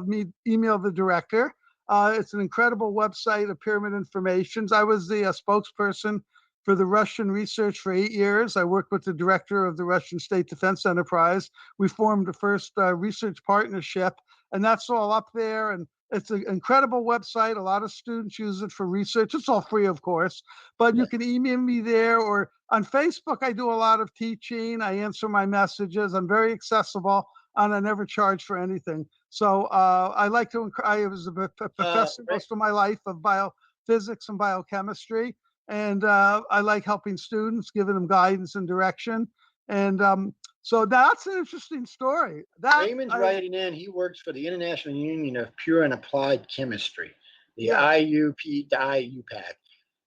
the director. It's an incredible website of pyramid informations. I was the spokesperson for the Russian research for 8 years. I worked with the director of the Russian State Defense Enterprise. We formed the first research partnership, and that's all up there. And it's an incredible website. A lot of students use it for research. It's all free, of course, but you can email me there, or on Facebook. I do a lot of teaching. I answer my messages. I'm very accessible, and I never charge for anything. So I like to, I was a professor most of my life of biophysics and biochemistry. And I like helping students, giving them guidance and direction. And so that's an interesting story. Raymond's writing in. He works for the International Union of Pure and Applied Chemistry, the IUPAC.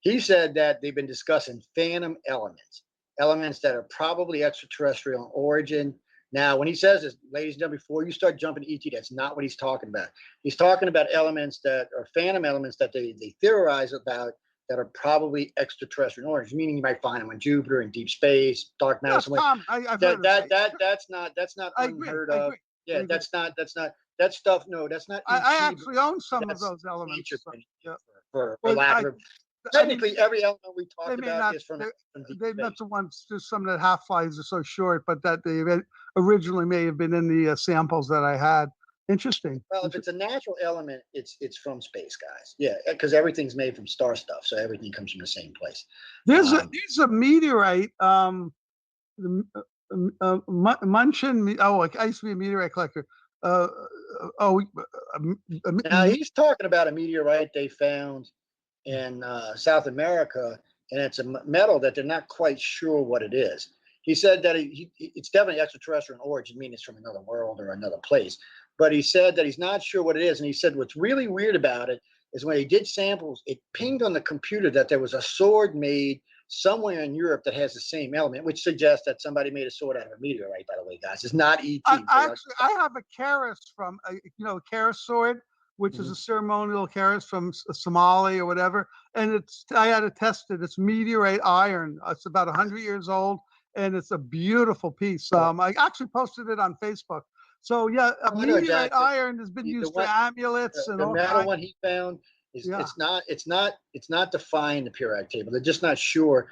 He said that they've been discussing phantom elements that are probably extraterrestrial in origin. Now, when he says this, ladies and gentlemen, before you start jumping to ET, that's not what he's talking about. He's talking about elements that are phantom elements that they theorize about, that are probably extraterrestrial in origin, meaning you might find them on Jupiter in deep space, dark matter. That's common. I've heard that's not unheard of. Yeah, that's not that stuff. No, that's not. I actually own some of those elements. For lack of technically, every element we talk about is from they're not the ones. There's some that half-lives are so short, but that they originally may have been in the samples that I had. Interesting. Well, if it's a natural element, it's from space, guys. Yeah, because everything's made from star stuff, so everything comes from the same place. There's a meteorite. Munchin. Oh, I used to be a meteorite collector. Now he's talking about a meteorite they found in South America, and it's a metal that they're not quite sure what it is. He said that it's definitely extraterrestrial in origin, meaning it's from another world or another place. But he said that he's not sure what it is. And he said what's really weird about it is when he did samples, it pinged on the computer that there was a sword made somewhere in Europe that has the same element, which suggests that somebody made a sword out of a meteorite, by the way, guys. It's not ET. I have a Karas from, a Karas sword, which is a ceremonial Karas from Somali or whatever. And I had it tested. It's meteorite iron. It's about 100 years old, and it's a beautiful piece. I actually posted it on Facebook. So yeah, meteorite iron has been used for amulets and all. The metal one he found is it's not defined the periodic table. They're just not sure.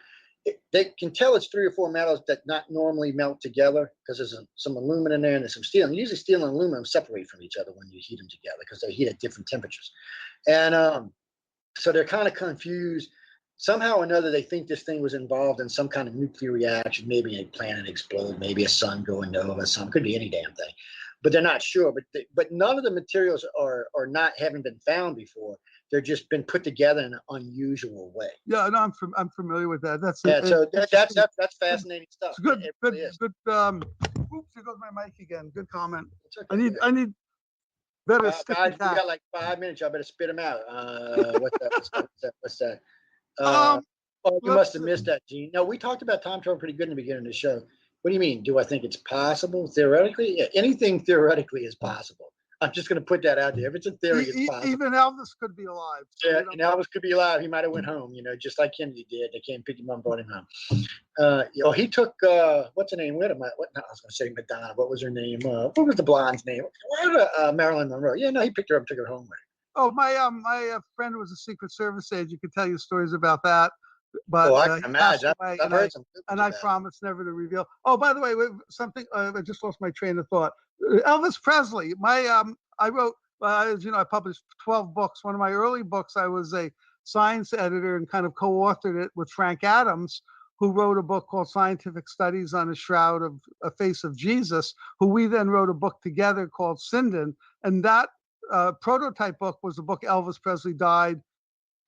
They can tell it's 3 or 4 metals that not normally melt together because there's some aluminum in there and there's some steel. And usually steel and aluminum separate from each other when you heat them together because they heat at different temperatures. And so they're kind of confused. Somehow or another, they think this thing was involved in some kind of nuclear reaction. Maybe a planet explode, maybe a sun going nova, something. Could be any damn thing. But they're not sure. But none of the materials are haven't been found before. They're just been put together in an unusual way. Yeah, no, I'm familiar with that. That's fascinating stuff. It's good. Good. Oops, here goes my mic again. Good comment. Okay, I need better. Guys, we got like 5 minutes. Y'all better spit them out. What's that? You must have missed that, Gene. No, we talked about time travel pretty good in the beginning of the show. What do you mean? Do I think it's possible? Theoretically? Yeah, anything theoretically is possible. I'm just going to put that out there. If it's a theory, it's possible. Even Elvis could be alive. So yeah, and Elvis could be alive. He might have went home, just like Kennedy did. They came pick him up and brought him home. He took, what's her name? I was going to say Madonna. What was her name? What was the blonde's name? Marilyn Monroe. Yeah, no, he picked her up and took her home with him. Oh, my friend was a Secret Service agent. Could tell you stories about that. But I can imagine. I've heard some. And I promise never to reveal. Oh, by the way, something I just lost my train of thought. Elvis Presley. I wrote, as you know, I published 12 books. One of my early books, I was a science editor and kind of co-authored it with Frank Adams, who wrote a book called Scientific Studies on a Shroud of a Face of Jesus, who we then wrote a book together called Sinden. And that prototype book was the book Elvis Presley died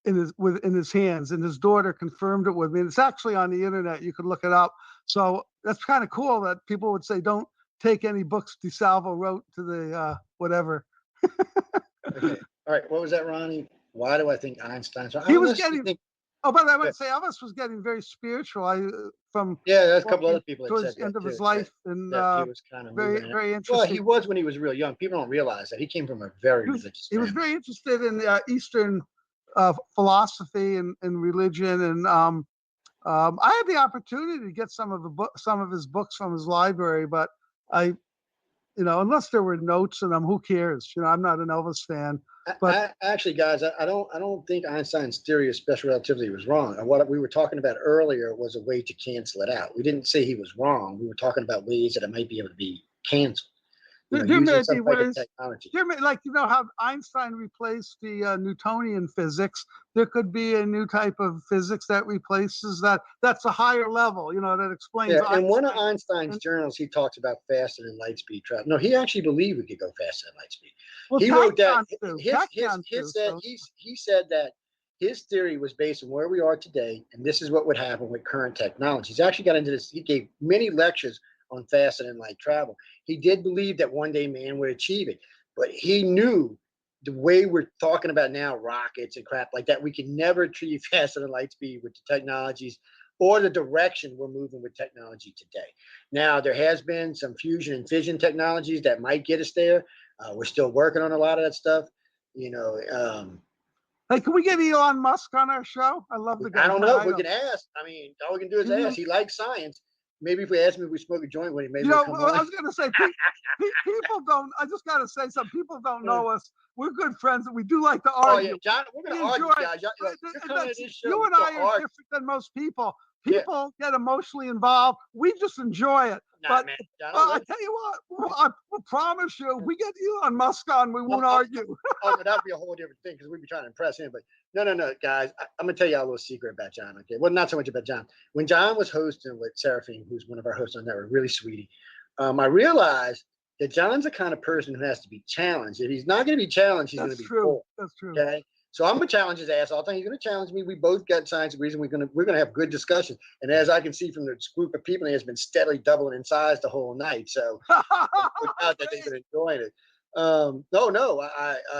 in his hands, and his daughter confirmed it with me. It's actually on the internet. You could look it up. So that's kind of cool that people would say, don't take any books DeSalvo wrote to the whatever. Okay. All right. What was that, Ronnie? Why do I think Einstein's? He was getting. Oh, but I would say Elvis was getting very spiritual. There's a couple other people towards the end of his life, and he was kind of very interesting. Well, he was when he was real young. People don't realize that he came from a very religious. He was very interested in Eastern philosophy and religion, and I had the opportunity to get some of his books from his library, but I, unless there were notes in them, who cares? I'm not an Elvis fan. But Actually, guys, I don't think Einstein's theory of special relativity was wrong. And what we were talking about earlier was a way to cancel it out. We didn't say he was wrong. We were talking about ways that it might be able to be canceled. there Using may some be type of ways. technology. There may, like how Einstein replaced the Newtonian physics. There could be a new type of physics that replaces that. That's a higher level. That explains. Yeah, in one of Einstein's journals, he talks about faster than light speed travel. No, he actually believed we could go faster than light speed. Well, He wrote that. He said that his theory was based on where we are today, and this is what would happen with current technology. He's actually got into this. He gave many lectures on faster than light travel. He did believe that one day man would achieve it, but he knew the way we're talking about now, rockets and crap like that, we can never achieve faster than light speed with the technologies or the direction we're moving with technology today. Now, there has been some fusion and fission technologies that might get us there. We're still working on a lot of that stuff. Hey, can we get Elon Musk on our show? I love the guy. I don't know. We can ask. I mean, all we can do is ask. He likes science. Maybe if we ask him if we smoke a joint with him, maybe he'll come on. I was going to say, people don't. I just got to say, some people don't know us. We're good friends, and we do like to argue. Oh yeah, John, we're going to argue, guys. You and I are different than most people. People get emotionally involved. We just enjoy it. But I tell you what, I promise you, if we get Elon Musk on, we won't argue. That'd be a whole different thing because we'd be trying to impress him. But no, guys, I'm gonna tell you a little secret about John. Okay, well, not so much about John. When John was hosting with Seraphine, who's one of our hosts on the network, really sweetie, I realized that John's the kind of person who has to be challenged. If he's not going to be challenged, he's going to be bored. That's true. Okay. So I'm gonna challenge his ass all the time. He's gonna challenge me. We both got science degrees, and we're gonna have good discussion. And as I can see from this group of people, he has been steadily doubling in size the whole night. So that they've been enjoying it.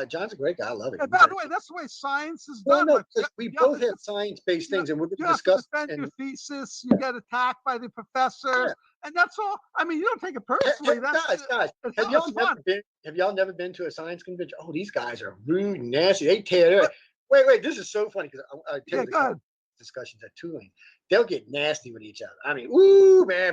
John's a great guy. I love it. And by the way, that's the way science is done. We both have science-based things, and we're going to discuss. You defend your thesis. You get attacked by the professor, and that's all. I mean, you don't take it personally. Guys, have y'all never been to a science convention? Oh, these guys are rude and nasty. They tear their. Wait, this is so funny because I tell you the discussions at Tulane. They'll get nasty with each other. I mean,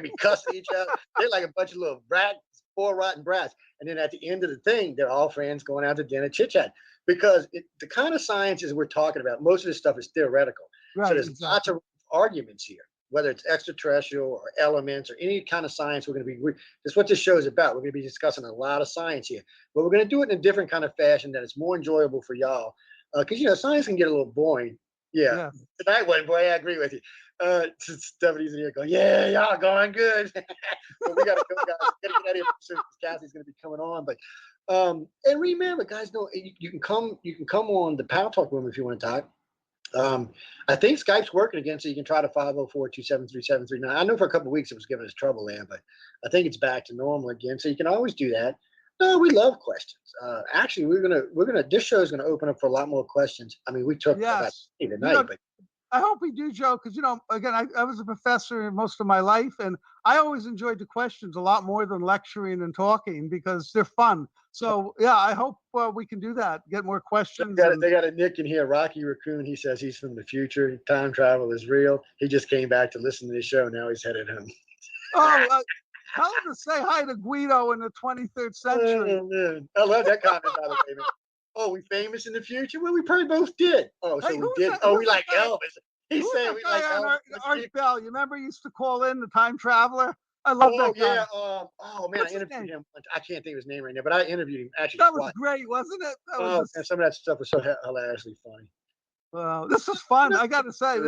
be cussing each other. They're like a bunch of little brats. 4 rotten brats, and then at the end of the thing, they're all friends going out to dinner, chit chat. Because the kind of sciences we're talking about, most of this stuff is theoretical. Right, so there's lots of arguments here, whether it's extraterrestrial or elements or any kind of science. That's what this show is about. We're going to be discussing a lot of science here, but we're going to do it in a different kind of fashion that is more enjoyable for y'all. Because science can get a little boring. Yeah. Tonight one, boy, I agree with you. Stephanie's in here going, yeah, y'all going good. But we gotta go, guys. Gotta get out of here soon. Kathy's gonna be coming on. But and remember, guys, you can come on the Power Talk room if you want to talk. I think Skype's working again, so you can try to 504-273-739. I know for a couple of weeks it was giving us trouble there, but I think it's back to normal again. So you can always do that. No, we love questions. Actually, this show is gonna open up for a lot more questions. I mean, we took about tonight, but I hope we do, Joe, because, again, I was a professor most of my life, and I always enjoyed the questions a lot more than lecturing and talking because they're fun. So, yeah, I hope we can do that, get more questions. They got a Nick in here, Rocky Raccoon. He says he's from the future. Time travel is real. He just came back to listen to the show. Now he's headed home. Tell him to say hi to Guido in the 23rd century. Oh, man. I love that comment, by the way, man. Oh, we famous in the future? Well, we probably both did. Oh, so we did. We like Elvis. He's saying we like Elvis. Art Bell, you remember he used to call in the time traveler? I love that guy. Yeah. Man, I interviewed him. I can't think of his name right now, but I interviewed him actually. That was great, wasn't it? And some of that stuff was so hilariously funny. Well, this is fun. I got to say,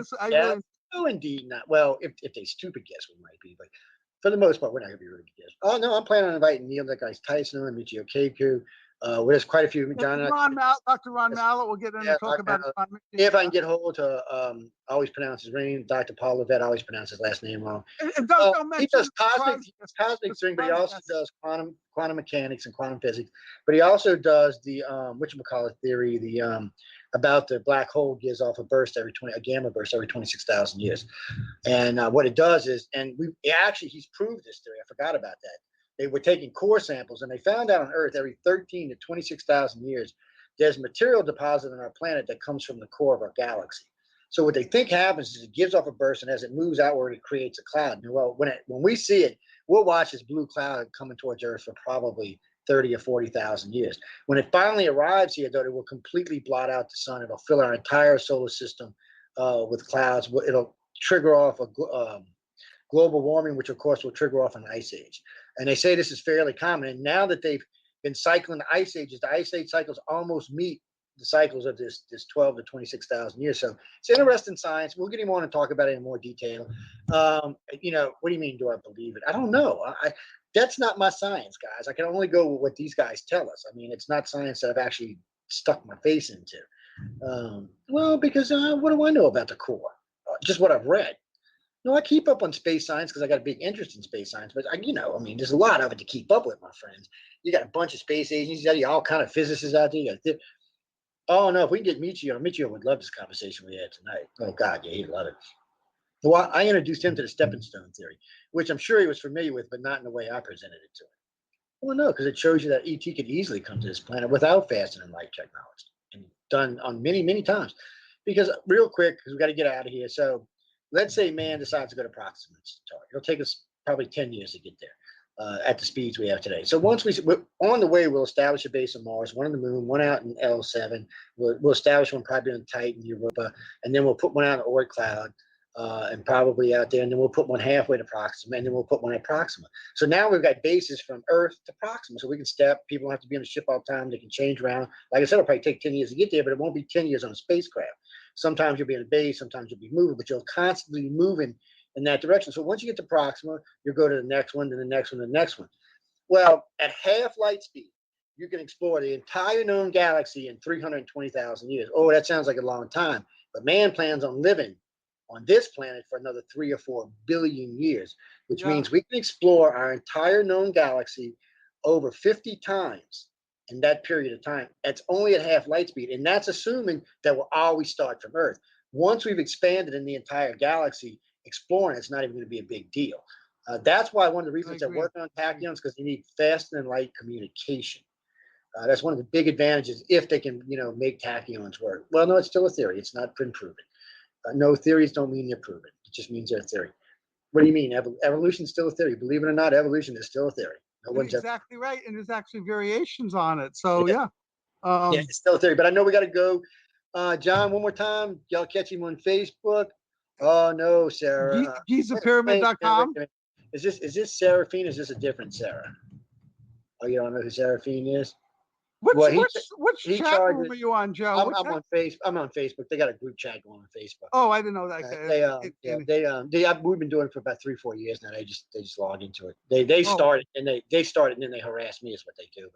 indeed not. Well, if they stupid guess, we might be, but for the most part, we're not going to be really good guests. Oh no, I'm planning on inviting Neil, that guy's Tyson, and Michio Keiko. There's quite a few. Dr. Ron Mallet will get in and talk about it. If I can get hold to, I always pronounce his name, Dr. Paul Levette. I always pronounce his last name wrong. He does cosmic thing, but he also does quantum mechanics and quantum physics. But he also does the theory, about the black hole gives off a gamma burst every 26,000 years. And what it does is, and he's proved this theory. I forgot about that. They were taking core samples, and they found out on Earth every 13 to 26,000 years, there's material deposited on our planet that comes from the core of our galaxy. So what they think happens is it gives off a burst, and as it moves outward, it creates a cloud. And well, when we see it, we'll watch this blue cloud coming towards Earth for probably 30 or 40,000 years. When it finally arrives here, though, it will completely blot out the sun. It'll fill our entire solar system with clouds. It'll trigger off a global warming, which of course will trigger off an ice age. And they say this is fairly common. And now that they've been cycling the ice ages, the ice age cycles almost meet the cycles of this 12 to 26,000 years. So it's interesting science. We'll get him on and talk about it in more detail. You know, what do you mean, do I believe it? I don't know. That's not my science, guys. I can only go with what these guys tell us. I mean, it's not science that I've actually stuck my face into. Well, because what do I know about the core? Just what I've read. No, I keep up on space science because I got a big interest in space science. But I mean, there's a lot of it to keep up with, my friends. You got a bunch of space agencies out here, all kind of physicists out there. Oh no, if we can get Michio would love this conversation we had tonight. Oh God, yeah, he'd love it. Well, I introduced him to the stepping stone theory, which I'm sure he was familiar with, but not in the way I presented it to him. Well, no, because it shows you that ET could easily come to this planet without faster than light technology, and done on many, many times. Because real quick, because we got to get out of here. So let's say man decides to go to Proxima Centauri. It'll take us probably 10 years to get there. At the speeds we have today. So once we're on the way, we'll establish a base on Mars, one on the moon, one out in L7. We'll establish one probably on Titan, Europa, and then we'll put one out in Oort cloud and probably out there, and then we'll put one halfway to Proxima, and then we'll put one at Proxima. So now we've got bases from Earth to Proxima, so we can step. People don't have to be on the ship all the time. They can change around. Like I said, it'll probably take 10 years to get there, but it won't be 10 years on a spacecraft. Sometimes you'll be in a base, sometimes you'll be moving, but you'll constantly be moving in that direction. So once you get to Proxima, you go to the next one, then the next one, the next one. Well, at half light speed, you can explore the entire known galaxy in 320,000 years. Oh, that sounds like a long time, but man plans on living on this planet for another 3 or 4 billion years, which means we can explore our entire known galaxy over 50 times in that period of time. That's only at half light speed, and that's assuming that we'll always start from Earth. Once we've expanded in the entire galaxy, exploring it's not even going to be a big deal. That's why one of the reasons they're working on tachyons, because they need faster than light communication. That's one of the big advantages if they can, make tachyons work. Well, no, it's still a theory. It's not been proven. No, theories don't mean they're proven. It just means they're a theory. What do you mean? Evolution is still a theory. Believe it or not, evolution is still a theory. No one's exactly right, and there's actually variations on it. So yeah, it's still a theory. But I know we got to go. John, one more time. Y'all catch him on Facebook. Oh no, Sarah. GizaPyramid.com. Is this Seraphine? Is this a different Sarah? Oh, you don't know who Seraphine is? Which chat room are you on, Joe? I'm on Facebook. They got a group chat going on Facebook. Oh, I didn't know that. We've been doing it for about 3-4 years now. They just log into it. They started and they started and then they harass me is what they do.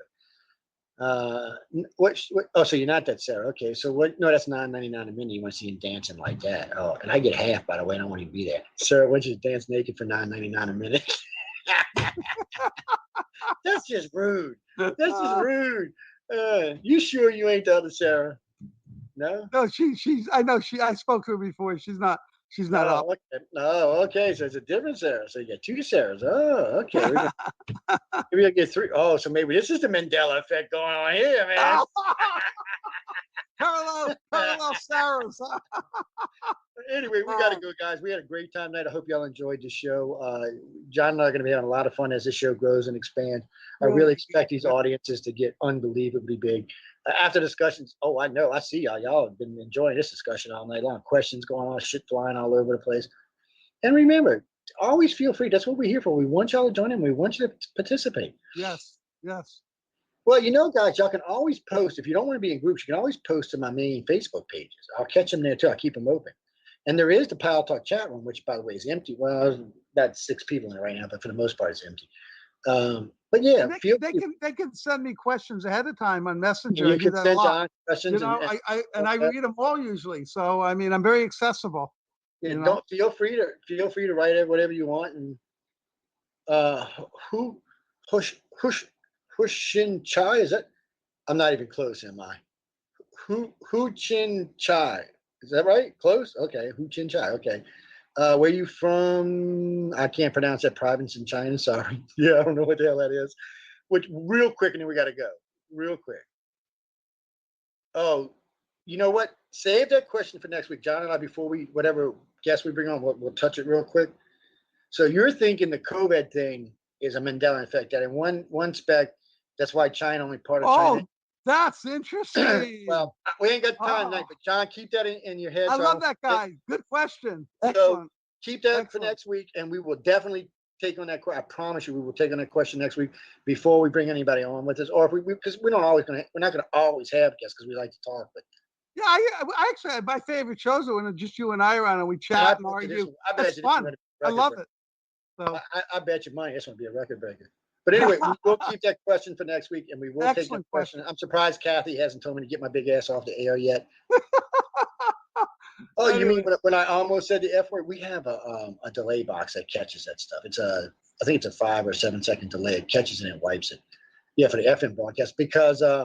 But so you're not that Sarah. Okay, so what? No, that's $9.99 a minute. You want to see him dancing like that? Oh, and I get half, by the way. I don't want to be there. Sarah, why don't you dance naked for $9.99 a minute? That's just rude. That's just rude. You sure you ain't the other Sarah? No. No, she's. I know I spoke to her before. She's not. She's not up. Okay. No, okay. So it's a different Sarah. So you got 2 Sarahs. Oh, okay. Maybe I get 3. Oh, so maybe this is the Mandela effect going on here, man. Parallel Sarahs. Anyway, we got to go, guys. We had a great time tonight. I hope y'all enjoyed the show. John and I are going to be having a lot of fun as this show grows and expands. I really expect these audiences to get unbelievably big. After discussions, I know. I see y'all. Y'all have been enjoying this discussion all night long. Questions going on, shit flying all over the place. And remember, always feel free. That's what we're here for. We want y'all to join in. We want you to participate. Yes. Well, guys, y'all can always post. If you don't want to be in groups, you can always post to my main Facebook pages. I'll catch them there, too. I'll keep them open. And there is the Pile Talk chat room, which, by the way, is empty. Well, about 6 people in it right now, but for the most part, it's empty. But yeah, they can send me questions ahead of time on Messenger. You can send John questions. I read them all usually. So I mean, I'm very accessible. Yeah, don't feel free to write whatever you want. And Hushin Chai, is that? I'm not even close, am I? Hu Chin Chai, is that right? Close. Okay, Hu Chin Chai. Okay. Where you from? I can't pronounce that province in China. Sorry. Yeah, I don't know what the hell that is. Which real quick, and then we got to go. Real quick. Oh, you know what? Save that question for next week, John and I. Before we whatever guest we bring on, we'll touch it real quick. So you're thinking the COVID thing is a Mandela effect? That in one spec, that's why China only part of China. Oh, that's interesting. Well, we ain't got time tonight, but John, keep that in your head. I love that guy. Good question. Excellent. So keep that for next week, and we will definitely take on that. I promise you, we will take on that question next week before we bring anybody on with us, or if we because we're not gonna always have guests because we like to talk. But yeah, I actually my favorite shows are when just you and I are on and we chat and argue. It's fun. I love it. So I bet you money this one will be a record breaker. But anyway, we will keep that question for next week, and we will take that question. I'm surprised Kathy hasn't told me to get my big ass off the air yet. Oh, you mean when I almost said the F word? We have a delay box that catches that stuff. I think it's a 5 or 7 second delay. It catches it and wipes it. Yeah, for the FM broadcast, because I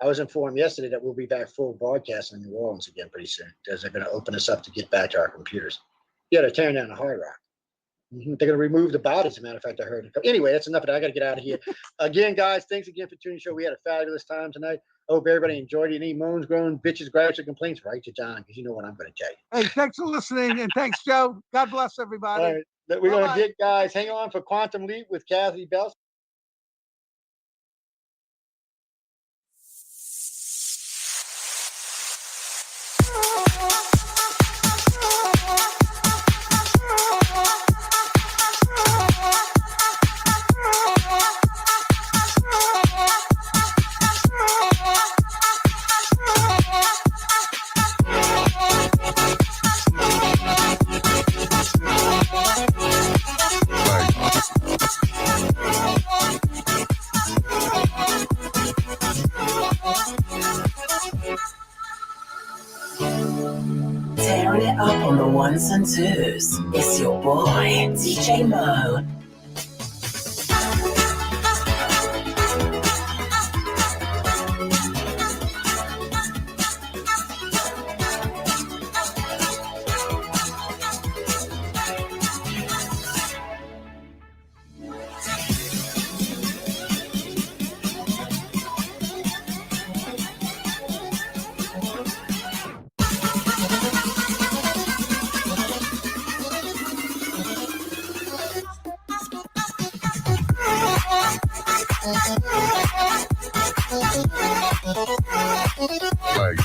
was informed yesterday that we'll be back full broadcast in New Orleans again pretty soon. Because they're going to open us up to get back to our computers. Yeah, they're tearing down the Hard Rock. They're going to remove the bodies. As a matter of fact, I heard. Anyway, that's enough of that. I got to get out of here. Again, guys, thanks again for tuning in the show. We had a fabulous time tonight. I hope everybody enjoyed it. Any moans, groans, bitches, gripes, or complaints, write to John, because you know what I'm going to tell you. Hey, thanks for listening, and thanks, Joe. God bless everybody. All right. We're going to get, guys, hang on for Quantum Leap with Kathy Bell. Tearing it up on the ones and twos. It's your boy, DJ Mo. Like